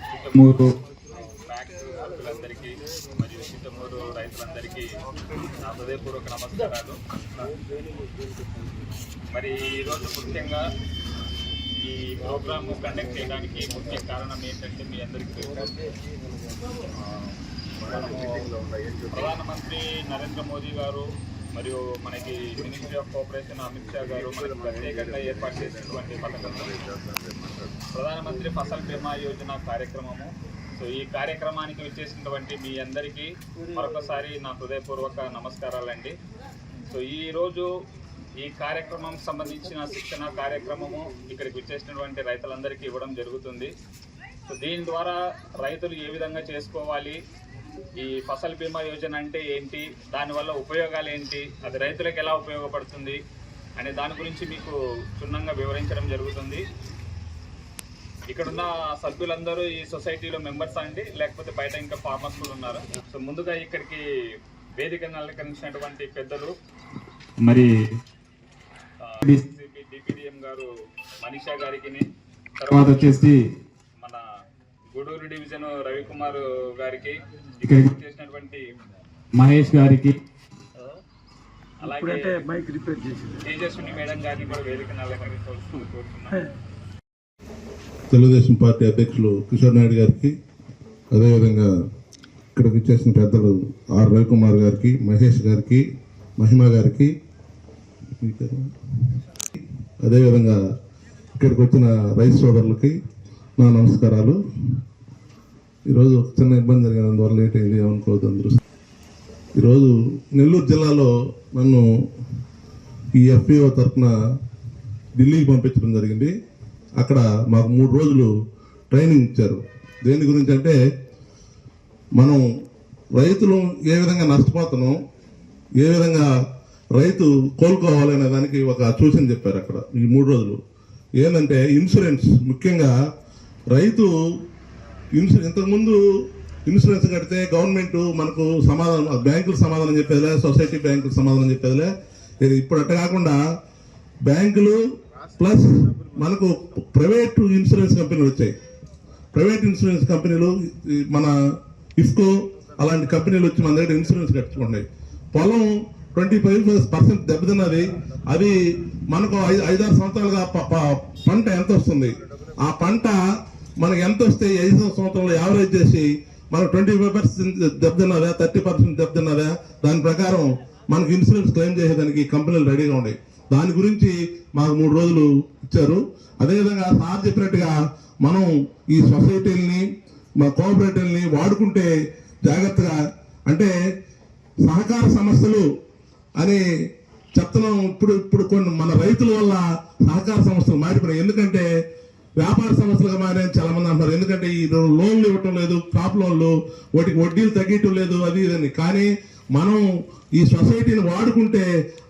చిట్టమూరు బ్యాంకు సభ్యులందరికీ మరియు చిట్టమూరు రైతులందరికీ నా హృదయపూర్వక నమస్కారాలు. మరి ఈరోజు ముఖ్యంగా ఈ ప్రోగ్రామ్ కండక్ట్ చేయడానికి ముఖ్య కారణం ఏంటంటే మీ అందరికీ మనము ప్రధానమంత్రి నరేంద్ర మోదీ గారు మరియు మనకి ministry of cooperation Amit Shah గారు మనకి ప్రత్యేకంగా ఏర్పాటు చేసినటువంటి పథకం ప్రధానమంత్రి ఫసల్ బీమా యోజన కార్యక్రమము. సో ఈ కార్యక్రమానికి వచ్చేసినటువంటి మీ అందరికీ మరొకసారి నా హృదయపూర్వక నమస్కారాలండి. సో ఈరోజు ఈ కార్యక్రమం సంబంధించిన శిక్షణ కార్యక్రమము ఇక్కడికి వచ్చేసినటువంటి రైతులందరికీ ఇవ్వడం జరుగుతుంది. సో దీని ద్వారా రైతులు ఏ విధంగా చేసుకోవాలి, ఈ ఫసల్ బీమా యోజన అంటే ఏంటి, దానివల్ల ఉపయోగాలు ఏంటి, అది రైతులకు ఎలా ఉపయోగపడుతుంది అనే దాని గురించి మీకు క్షుణ్ణంగా వివరించడం జరుగుతుంది. ఇక్కడున్న సభ్యులందరూ ఈ సొసైటీలో మెంబర్స్ అండి, లేకపోతే బయట ఇంకా ఫార్మర్స్ కూడా ఉన్నారు. సో ముందుగా ఇక్కడికి వేదికను అలంకరించినటువంటి పెద్దలు మరి డిపిడిఎం గారు మనీషా గారికి, తర్వాత వచ్చేసి మన గూడూరు డివిజన్ రవికుమార్ గారికి, ఇక్కడికి చేసినటువంటి మహేష్ గారికి, అలాగే తేజస్విని మేడం గారిని కూడా వేదికను అలంకరించవలసింది కోరుతున్నాను. తెలుగుదేశం పార్టీ అధ్యక్షులు కిషోర్ నాయుడు గారికి, అదేవిధంగా ఇక్కడికి వచ్చేసిన పెద్దలు ఆర్ రవికుమార్ గారికి, మహేష్ గారికి, మహిమా గారికి, అదేవిధంగా ఇక్కడికి వచ్చిన రైతు సోదరులకి నా నమస్కారాలు. ఈరోజు చిన్న ఇబ్బంది జరిగినందువల్ల లేట్ అయింది, ఏమనుకోవద్దు అందరూ. ఈరోజు నెల్లూరు జిల్లాలో నన్ను ఈ ఎఫ్పిఓ తరఫున ఢిల్లీకి పంపించడం జరిగింది. అక్కడ మాకు 3 రోజులు ట్రైనింగ్ ఇచ్చారు. దేని గురించి అంటే మనం రైతులు ఏ విధంగా నష్టపోతున్నాం, ఏ విధంగా రైతు కోలుకోవాలనే దానికి ఒక సూచన చెప్పారు అక్కడ ఈ 3 రోజులు. ఏంటంటే ఇన్సూరెన్స్, ముఖ్యంగా రైతు ఇంతకుముందు ఇన్సూరెన్స్ కడితే గవర్నమెంట్ మనకు సమాధానం, బ్యాంకులు సమాధానం చెప్పేదిలే, సొసైటీ బ్యాంకులు సమాధానం చెప్పేదిలే. ఇప్పుడు అట్ట కాకుండా బ్యాంకులు ప్లస్ మనకు ప్రైవేట్ ఇన్సూరెన్స్ కంపెనీలు వచ్చాయి. ప్రైవేట్ ఇన్సూరెన్స్ కంపెనీలు మన ఇఫ్కో అలాంటి కంపెనీలు వచ్చి మన దగ్గర ఇన్సూరెన్స్ కట్టుకున్నాయి. పొలం 25% దెబ్బతిన్నది, అది మనకు 5-6 సంవత్సరాలుగా పంట ఎంత వస్తుంది, ఆ పంట మనకు ఎంత వస్తే 5 సంవత్సరాలు యావరేజ్ చేసి మనకు 25% దెబ్బతిన్నదా, 30% దెబ్బతిన్నదా, దాని ప్రకారం మనకు ఇన్సూరెన్స్ క్లెయిమ్ చేసేదానికి కంపెనీలు రెడీగా ఉన్నాయి. దాని గురించి మాకు 3 రోజులు ఇచ్చారు. అదేవిధంగా సార్ చెప్పినట్టుగా మనం ఈ సొసైటీలని, మా కోఆపరేటివ్ని వాడుకుంటే జాగ్రత్తగా, అంటే సహకార సంస్థలు అని చెప్తున్నాం. ఇప్పుడు కొన్ని మన రైతుల వల్ల సహకార సంస్థలు మారిపోయినాయి. ఎందుకంటే వ్యాపార సంస్థలుగా మారని చాలా మంది అంటారు. ఎందుకంటే ఈ లోన్లు ఇవ్వటం లేదు, క్రాప్ లోన్లు, వాటికి వడ్డీలు తగ్గటం లేదు, అది ఇదని. కానీ మనం ఈ సొసైటీని వాడుకుంటే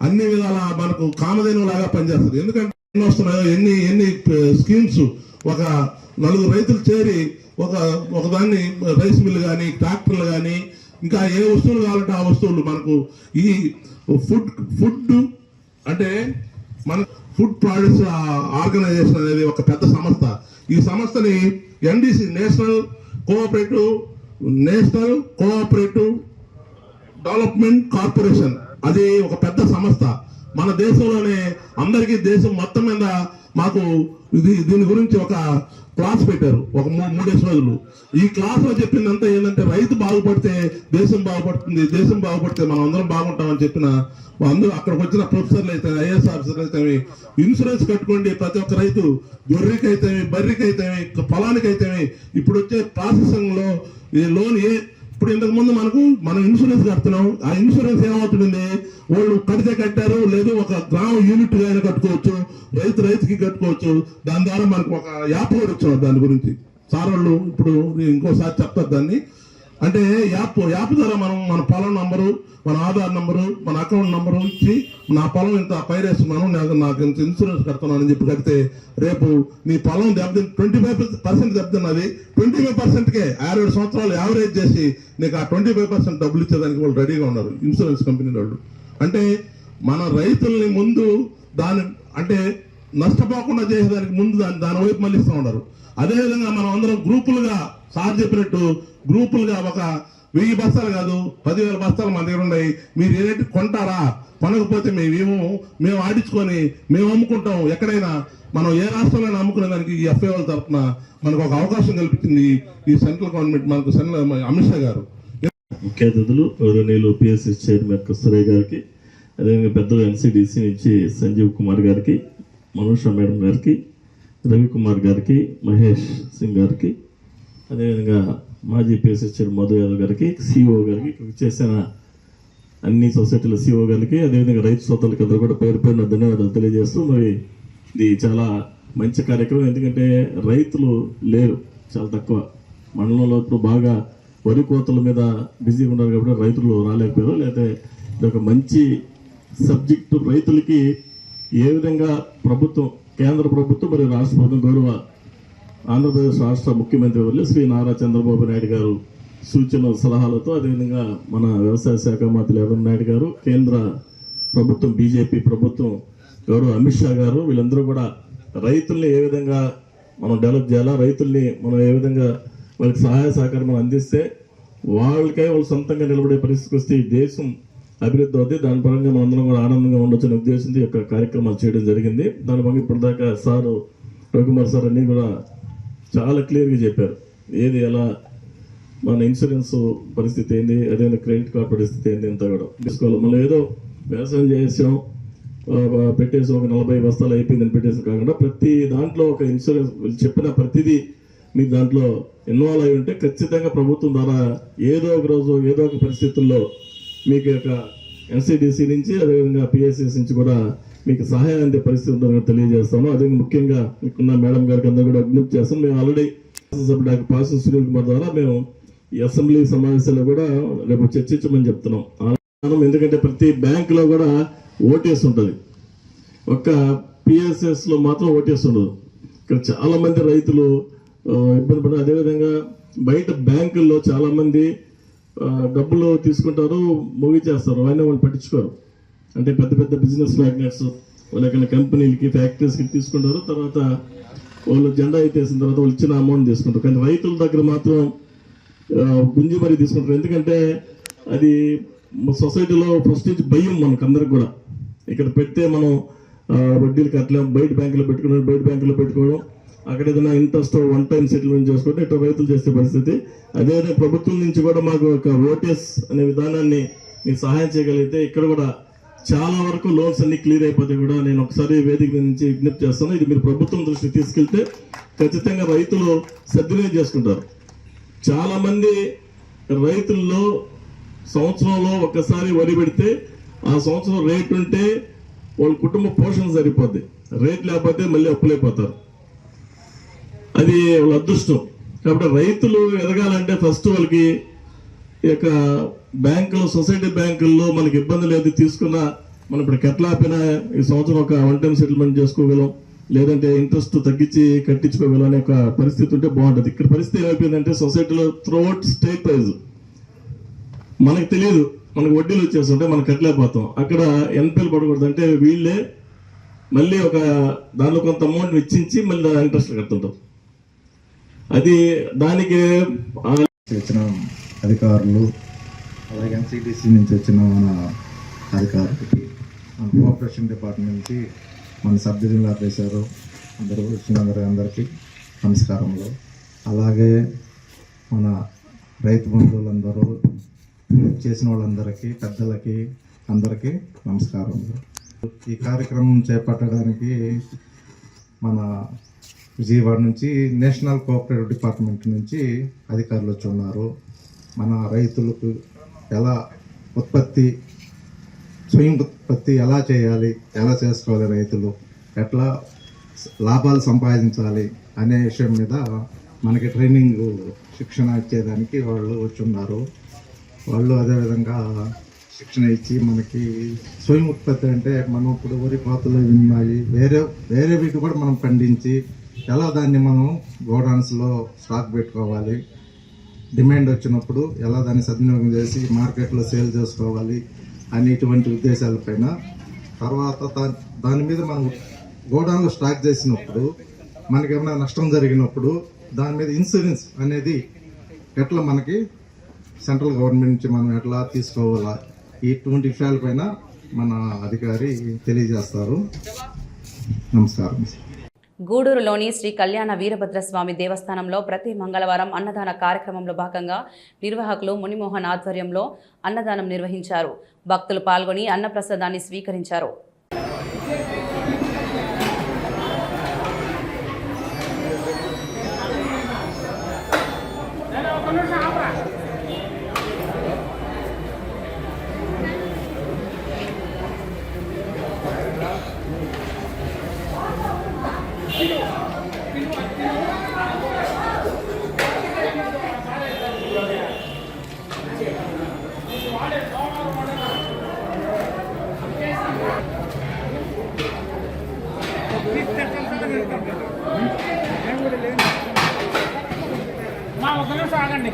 అన్ని విధాలా మనకు కామధేను లాగా పనిచేస్తుంది. ఎందుకంటే ఎన్ని వస్తున్నాయో, ఎన్ని స్కీమ్స్, ఒక 4 రైతులు చేరి ఒకదాన్ని రైస్ మిల్ కానీ, ట్రాక్టర్లు కానీ, ఇంకా ఏ వస్తువులు కావాలంటే ఆ వస్తువులు మనకు ఈ ఫుడ్ అంటే మన ఫుడ్ ప్రొడ్యూస్ ఆర్గనైజేషన్ అనేది ఒక పెద్ద సంస్థ. ఈ సంస్థని NDC national cooperative development corporation, అది ఒక పెద్ద సంస్థ. మన దేశంలోనే అందరికీ దేశం మొత్తం మీద మాకు దీని గురించి ఒక క్లాస్ పెట్టారు, ఒక 3 రోజులు. ఈ క్లాస్ లో చెప్పిందంతా ఏంటంటే రైతు బాగుపడితే దేశం బాగుపడుతుంది, దేశం బాగుపడితే మనం అందరం బాగుంటామని చెప్పిన అందరూ అక్కడికి వచ్చిన ప్రొఫెసర్లు అయితే, ఐఏఎస్ ఆఫీసర్లు అయితే, ఇన్సూరెన్స్ కట్టుకోండి ప్రతి ఒక్క రైతు, గొర్రెకైతే, బర్రెకైతే, పొలానికైతే. ఇప్పుడు వచ్చే ప్రాసెసింగ్ లో ఈ లోన్ ఇప్పుడు ఇంతకు ముందు మనం ఇన్సూరెన్స్ కడుతున్నాం, ఆ ఇన్సూరెన్స్ ఏమవుతుంది, వాళ్ళు కడితే కట్టారు, లేదు ఒక గ్రామ యూనిట్ అయినా కట్టుకోవచ్చు, రైతుకి కట్టుకోవచ్చు. దాని ద్వారా మనకు ఒక యాప్ కూడా వచ్చాం. దాని గురించి సార్ వాళ్ళు ఇప్పుడు ఇంకోసారి చెప్తారు దాన్ని. అంటే యాప్ ద్వారా మనం మన పొలం నంబరు, మన ఆధార్ నంబరు, మన అకౌంట్ నంబరు ఇచ్చి, నా పొలం ఇంత పైరేస్తున్నాను, నాకు ఇంత ఇన్సూరెన్స్ కడుతున్నాను అని చెప్పి కడితే, రేపు నీ పొలం 25% దెబ్బతిన్నది, 25%కే 57 సంవత్సరాలు యావరేజ్ చేసి నీకు ఆ 25% డబ్బులు ఇచ్చేదానికి వాళ్ళు రెడీగా ఉన్నారు ఇన్సూరెన్స్ కంపెనీ వాళ్ళు. అంటే మన రైతుల్ని ముందు అంటే నష్టపోకుండా చేసేదానికి ముందు దాని వైపు మళ్ళిస్తూ ఉన్నారు. అదేవిధంగా మనం అందరం గ్రూపులుగా, సార్ చెప్పినట్టు గ్రూపులుగా ఒక 1000 బస్తాలు కాదు 10,000 బస్తాలు మన దగ్గర ఉన్నాయి. మీరు ఏదైతే కొంటారా, కొనకపోతే మేము ఆడించుకొని మేము అమ్ముకుంటాం. ఎక్కడైనా మనం ఏ రాష్ట్రంలో అమ్ముకునే దానికి ఈ ఎఫ్ఐఓల తరఫున మనకు ఒక అవకాశం కల్పించింది ఈ సెంట్రల్ గవర్నమెంట్, మనకు అమిత్ షా గారు. ముఖ్య అతిథులు గౌరవనీయులు పిఎస్సి చైర్మన్ కస్తూరయ్య గారికి, అదేవిధంగా పెద్దలు ఎన్సిడిసి నుంచి సంజీవ్ కుమార్ గారికి, మనోష మేడం గారికి, రవికుమార్ గారికి, మహేష్ సింగ్ గారికి, అదేవిధంగా మాజీ పిఎస్సి చైర్మన్ మధు యాదవ్ గారికి, సిఓ గారికి, చేసిన అన్ని సొసైటీల సిఓ గారికి, అదేవిధంగా రైతు సోదరులకి అందరూ కూడా పేరు పేరున ధన్యవాదాలు తెలియజేస్తూ, మరి ఇది చాలా మంచి కార్యక్రమం. ఎందుకంటే రైతులు లేరు, చాలా తక్కువ మండలంలో. ఇప్పుడు బాగా వరి కోతల మీద బిజీగా ఉన్నారు కాబట్టి రైతులు రాలేకపోయారు. లేకపోతే ఇది ఒక మంచి సబ్జెక్టు. రైతులకి ఏ విధంగా ప్రభుత్వం, కేంద్ర ప్రభుత్వం మరియు రాష్ట్ర ప్రభుత్వం, గౌరవ ఆంధ్రప్రదేశ్ రాష్ట్ర ముఖ్యమంత్రి వర్యులు శ్రీ నారా చంద్రబాబు నాయుడు గారు సూచన సలహాలతో, అదేవిధంగా మన వ్యవసాయ శాఖ మంత్రి నాయుడు గారు, కేంద్ర ప్రభుత్వం బీజేపీ ప్రభుత్వం గౌరవ అమిత్ షా గారు, వీళ్ళందరూ కూడా రైతుల్ని ఏ విధంగా మనం డెవలప్ చేయాలా, రైతుల్ని మనం ఏ విధంగా వాళ్ళకి సహాయ సహకారం మనం అందిస్తే వాళ్ళకే వాళ్ళు సొంతంగా నిలబడే పరిస్థితికి వస్తే ఈ దేశం అభివృద్ధి అవుతుంది. దాని పరంగా మనందరం కూడా ఆనందంగా ఉండొచ్చనే ఉద్దేశంతో యొక్క కార్యక్రమాలు చేయడం జరిగింది. దాని పరంగా ఇప్పటిదాకా సారు రవికుమార్ సార్ అన్నీ కూడా చాలా క్లియర్గా చెప్పారు. ఏది ఎలా మన ఇన్సూరెన్స్ పరిస్థితి ఏంది, అదేవిధంగా క్రెడిట్ కార్డ్ పరిస్థితి ఏంది అంతా కూడా తీసుకోవాలి. మనం ఏదో వ్యవసాయం చేసాం పెట్టేసి ఒక 40 బస్తాలు అయిపోయిందని పెట్టేసి కాకుండా ప్రతి దాంట్లో ఒక ఇన్సూరెన్స్ చెప్పిన ప్రతిదీ మీకు దాంట్లో ఇన్వాల్వ్ అయి ఉంటే ఖచ్చితంగా ప్రభుత్వం ద్వారా ఏదో ఒక రోజు ఏదో ఒక పరిస్థితుల్లో మీకు యొక్క ఎన్సిడిసి నుంచి, అదేవిధంగా పిఎస్సిఎస్ నుంచి కూడా మీకు సహాయం అందే పరిస్థితి ఉంటుందని తెలియజేస్తాను. అదే ముఖ్యంగా మీకున్న మేడం గారికి అందరూ కూడా విజ్ఞప్తి చేస్తాం. మేము ఆల్రెడీ డాక్టర్ పాసం సునీల్ కుమార్ ద్వారా మేము ఈ అసెంబ్లీ సమావేశాల్లో కూడా రేపు చర్చించమని చెప్తున్నాం. ఎందుకంటే ప్రతి బ్యాంకులో కూడా ఓటీఎస్ ఉంటుంది, ఒక్క పిఎస్ఎస్లో మాత్రం ఓటీఎస్ ఉండదు. ఇక్కడ చాలా మంది రైతులు ఇబ్బంది పడతారు. అదేవిధంగా బయట బ్యాంకుల్లో చాలా మంది డబ్బులు తీసుకుంటారు, ముగిచేస్తారు, అవన్నీ వాళ్ళు పట్టించుకోరు. అంటే పెద్ద పెద్ద బిజినెస్ మ్యాగ్నెట్స్ వాళ్ళకైనా కంపెనీలకి, ఫ్యాక్టరీస్కి తీసుకుంటారు. తర్వాత వాళ్ళు జెండా ఎత్తేసిన తర్వాత వాళ్ళు ఇచ్చిన అమౌంట్ తీసుకుంటారు. కానీ రైతుల దగ్గర మాత్రం గుంజి మరీ తీసుకుంటారు. ఎందుకంటే అది సొసైటీలో ప్రెస్టీజ్ భయం మనకు అందరికి కూడా. ఇక్కడ పెడితే మనం వడ్డీలు కట్టలేం, బయట బ్యాంకులో పెట్టుకున్నాం, బయట బ్యాంకులో పెట్టుకోవడం, అక్కడ ఏదైనా ఇంట్రెస్ట్ వన్ టైం సెటిల్మెంట్ చేసుకుంటే ఇట్లా రైతులు చేసే పరిస్థితి. అదేవిధంగా ప్రభుత్వం నుంచి కూడా మాకు ఒక ఓటీఎస్ అనే విధానాన్ని మీరు సహాయం చేయగలిగితే ఇక్కడ కూడా చాలా వరకు లోన్స్ అన్ని క్లియర్ అయిపోతాయి కూడా. నేను ఒకసారి వేదిక నుంచి విజ్ఞప్తి చేస్తాను, ఇది మీరు ప్రభుత్వం దృష్టికి తీసుకెళ్తే ఖచ్చితంగా రైతులు సద్వినియోగం చేసుకుంటారు. చాలా మంది రైతుల్లో సంవత్సరంలో ఒక్కసారి వరి పెడితే ఆ సంవత్సరం రేట్ ఉంటే వాళ్ళ కుటుంబ పోషణ సరిపోద్ది, రేట్ లేకపోతే మళ్ళీ అప్పులైపోతారు. అది వాళ్ళ అదృష్టం. కాబట్టి రైతులు ఎదగాలంటే ఫస్ట్ వాళ్ళకి ఈ యొక్క బ్యాంకులు, సొసైటీ బ్యాంకుల్లో మనకి ఇబ్బంది లేదు, తీసుకున్న మనం ఇప్పుడు కట్టలేకపోయినా ఈ సంవత్సరం ఒక వన్ టైం సెటిల్మెంట్ చేసుకోగలం, లేదంటే ఇంట్రెస్ట్ తగ్గించి కట్టించుకోగలం అనే ఒక పరిస్థితి ఉంటే బాగుంటుంది. ఇక్కడ పరిస్థితి ఏమైపోయిందంటే సొసైటీలో త్రూఅవుట్ స్టేట్ ప్రైజ్ మనకు తెలియదు, మనకు వడ్డీలు వచ్చేస్తుంటే మనం కట్టలేకపోతాం. అక్కడ ఎన్పిఎల్ పడకూడదు అంటే వీళ్ళే మళ్ళీ ఒక దానిలో కొంత అమౌంట్ వెచ్చించి మళ్ళీ ఇంట్రెస్ట్ కడుతుంటాం. అది దానికి వచ్చిన అధికారులు, అలాగే ఎన్సిడిసి నుంచి వచ్చిన మన అధికారులకి, మన కోఆపరేషన్ డిపార్ట్మెంట్ నుంచి మన సబ్ డివిజనల్ ఆఫీసరు అందరూ వచ్చిన అందరికీ నమస్కారములు. అలాగే మన రైతు బంధువులందరూ చేసిన వాళ్ళందరికీ, పెద్దలకి అందరికీ నమస్కారములు. ఈ కార్యక్రమం చేపట్టడానికి మన విజయవాడ నుంచి నేషనల్ కోఆపరేటివ్ డిపార్ట్మెంట్ నుంచి అధికారులు వచ్చి ఉన్నారు. మన రైతులకు ఎలా స్వయం ఉత్పత్తి ఎలా చేయాలి, ఎలా చేసుకోవాలి, రైతులు ఎట్లా లాభాలు సంపాదించాలి అనే విషయం మీద మనకి ట్రైనింగ్, శిక్షణ ఇచ్చేదానికి వాళ్ళు వచ్చి ఉన్నారు. వాళ్ళు అదేవిధంగా శిక్షణ ఇచ్చి మనకి స్వయం ఉత్పత్తి అంటే మనం ఇప్పుడు వరి కోతలు ఉన్నాయి, వేరే వీటి కూడా మనం పండించి ఎలా దాన్ని మనం గోడౌన్స్లో స్టాక్ పెట్టుకోవాలి, డిమాండ్ వచ్చినప్పుడు ఎలా దాన్ని సద్వినియోగం చేసి మార్కెట్లో సేల్ చేసుకోవాలి అనేటువంటి ఉద్దేశాలపైన. తర్వాత దాని మీద మనం గోడౌన్లో స్టాక్ చేసినప్పుడు మనకి ఏమైనా నష్టం జరిగినప్పుడు దాని మీద ఇన్సూరెన్స్ అనేది ఎట్లా మనకి సెంట్రల్ గవర్నమెంట్ నుంచి మనం ఎట్లా తీసుకోవాలా, ఇటువంటి విషయాలపైన మన అధికారి తెలియజేస్తారు. నమస్కారం. గూడూరులోని శ్రీ కళ్యాణ వీరభద్రస్వామి దేవస్థానంలో ప్రతి మంగళవారం అన్నదాన కార్యక్రమంలో భాగంగా నిర్వాహకులు మునిమోహన్ ఆధ్వర్యంలో అన్నదానం నిర్వహించారు. భక్తులు పాల్గొని అన్నప్రసాదాన్ని స్వీకరించారు. సాగండి.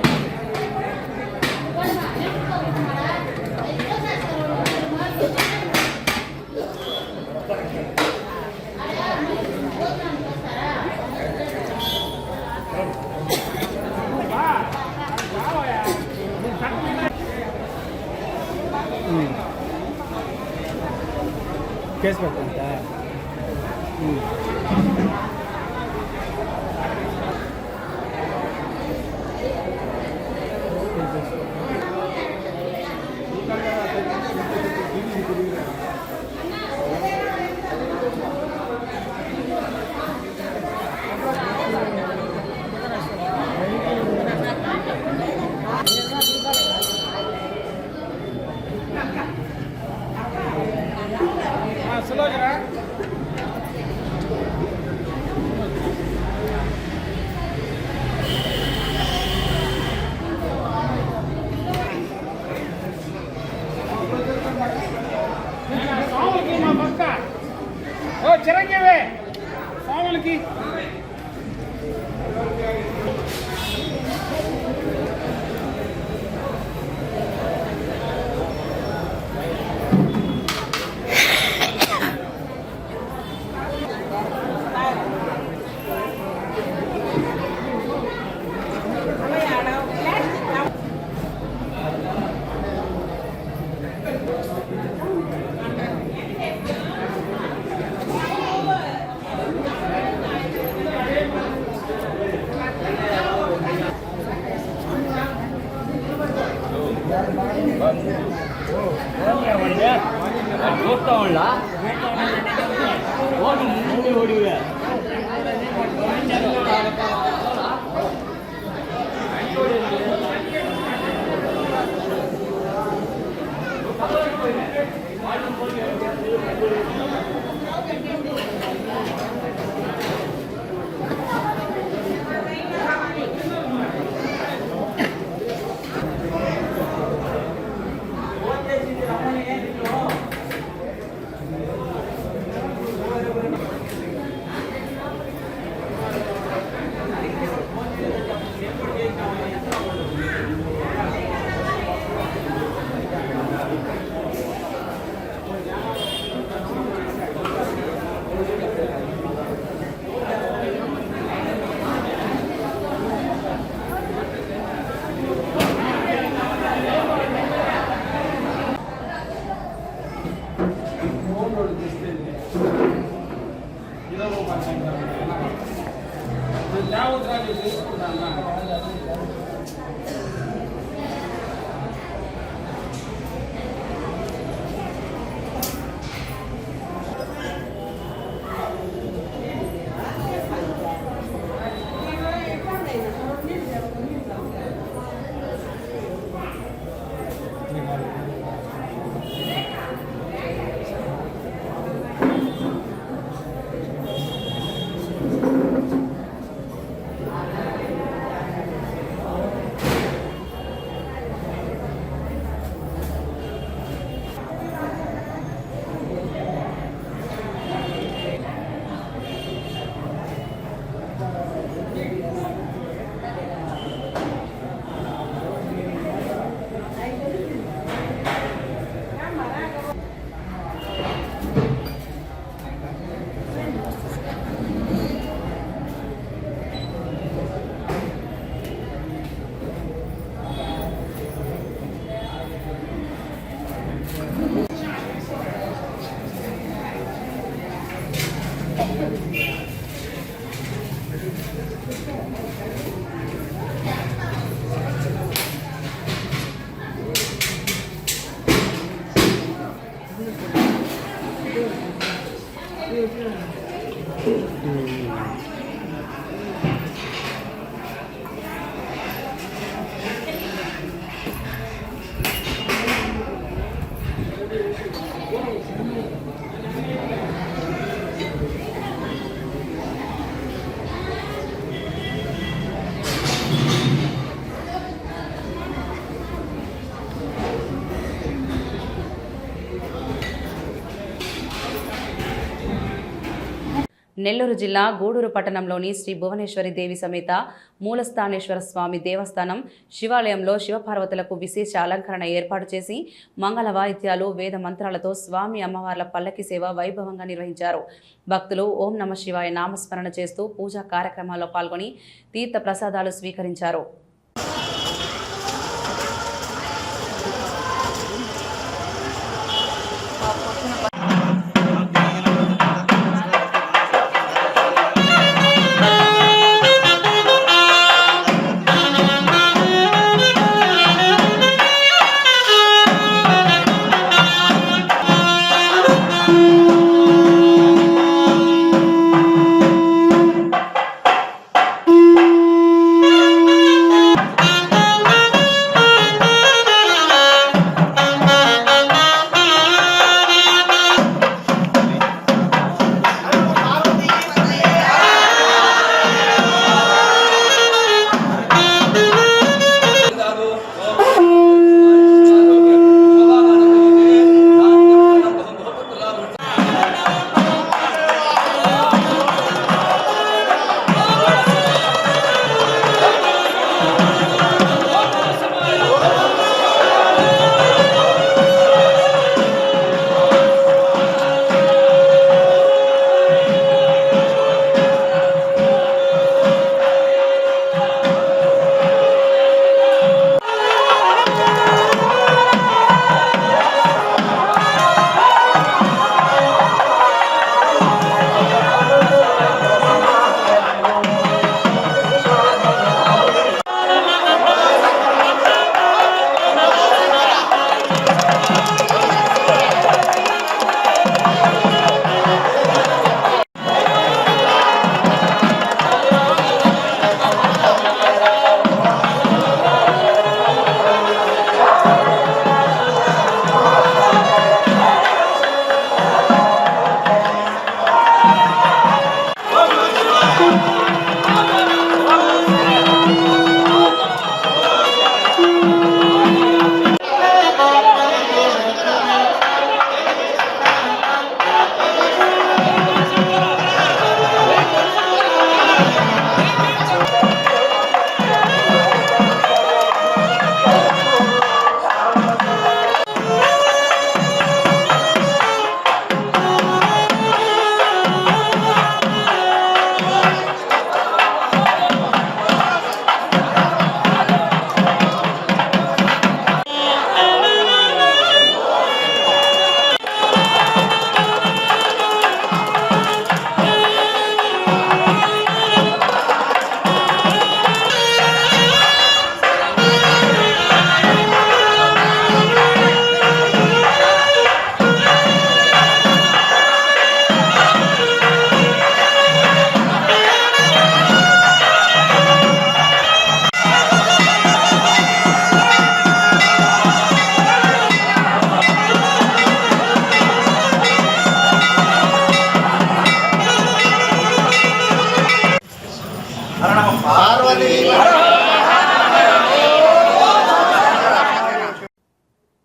కేసు పెట్టండి. చిరంజీవి స్వాములకి నెల్లూరు జిల్లా గూడూరు పట్టణంలోని శ్రీ భువనేశ్వరి దేవి సమేత మూలస్థానేశ్వర స్వామి దేవస్థానం శివాలయంలో శివపార్వతులకు విశేష అలంకరణ ఏర్పాటు చేసి మంగళ వాయిద్యాలు వేద మంత్రాలతో స్వామి అమ్మవార్ల పల్లకి సేవ వైభవంగా నిర్వహించారు. భక్తులు ఓం నమ శివాయ నామస్మరణ చేస్తూ పూజా కార్యక్రమాల్లో పాల్గొని తీర్థ ప్రసాదాలు స్వీకరించారు.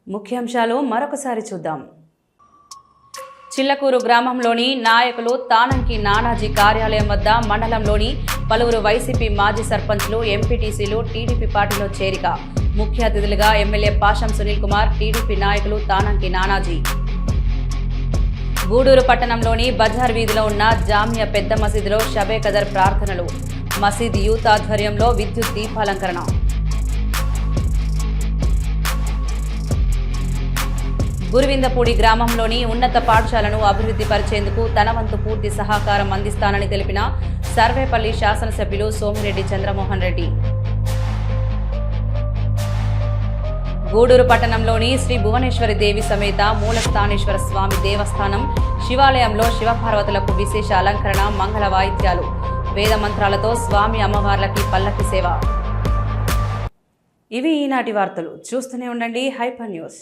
ముఖ్యాంశాలు మరొకసారి చూద్దాం. చిల్లకూరు గ్రామంలోని నాయకులు తానంకి నానాజీ కార్యాలయం వద్ద మండలంలోని పలువురు వైసీపీ మాజీ సర్పంచ్లు, ఎంపీటీసీలు టీడీపీ పార్టీలో చేరిక. ముఖ్య అతిథులుగా ఎమ్మెల్యే పాషం సునీల్ కుమార్, టీడీపీ నాయకులు తానంకి నానాజీ. గూడూరు పట్టణంలోని బజార్ వీధిలో ఉన్న జామియా పెద్ద మసీదులో షబే కదర్ ప్రార్థనలు. మసీద్ యూత్ ఆధ్వర్యంలో విద్యుత్ దీపాలంకరణ. గురువిందపూడి గ్రామంలోని ఉన్నత పాఠశాలను అభివృద్ధి పరిచేందుకు తన వంతు పూర్తి సహకారం అందిస్తానని తెలిపిన సర్వేపల్లి శాసనసభ్యులు సోమిరెడ్డి చంద్రమోహన్ రెడ్డి. గూడూరు పట్టణంలోని శ్రీ భువనేశ్వరి దేవి సమేత మూలస్థానేశ్వర స్వామి దేవస్థానం శివాలయంలో శివపార్వతులకు విశేష అలంకరణ, మంగళ వాయిద్యాలు, వేద మంత్రాలతో స్వామి అమ్మవార్లకి పల్లకి సేవ. ఇవి ఈనాటి వార్తలు. చూస్తూనే ఉండండి హైపర్ న్యూస్.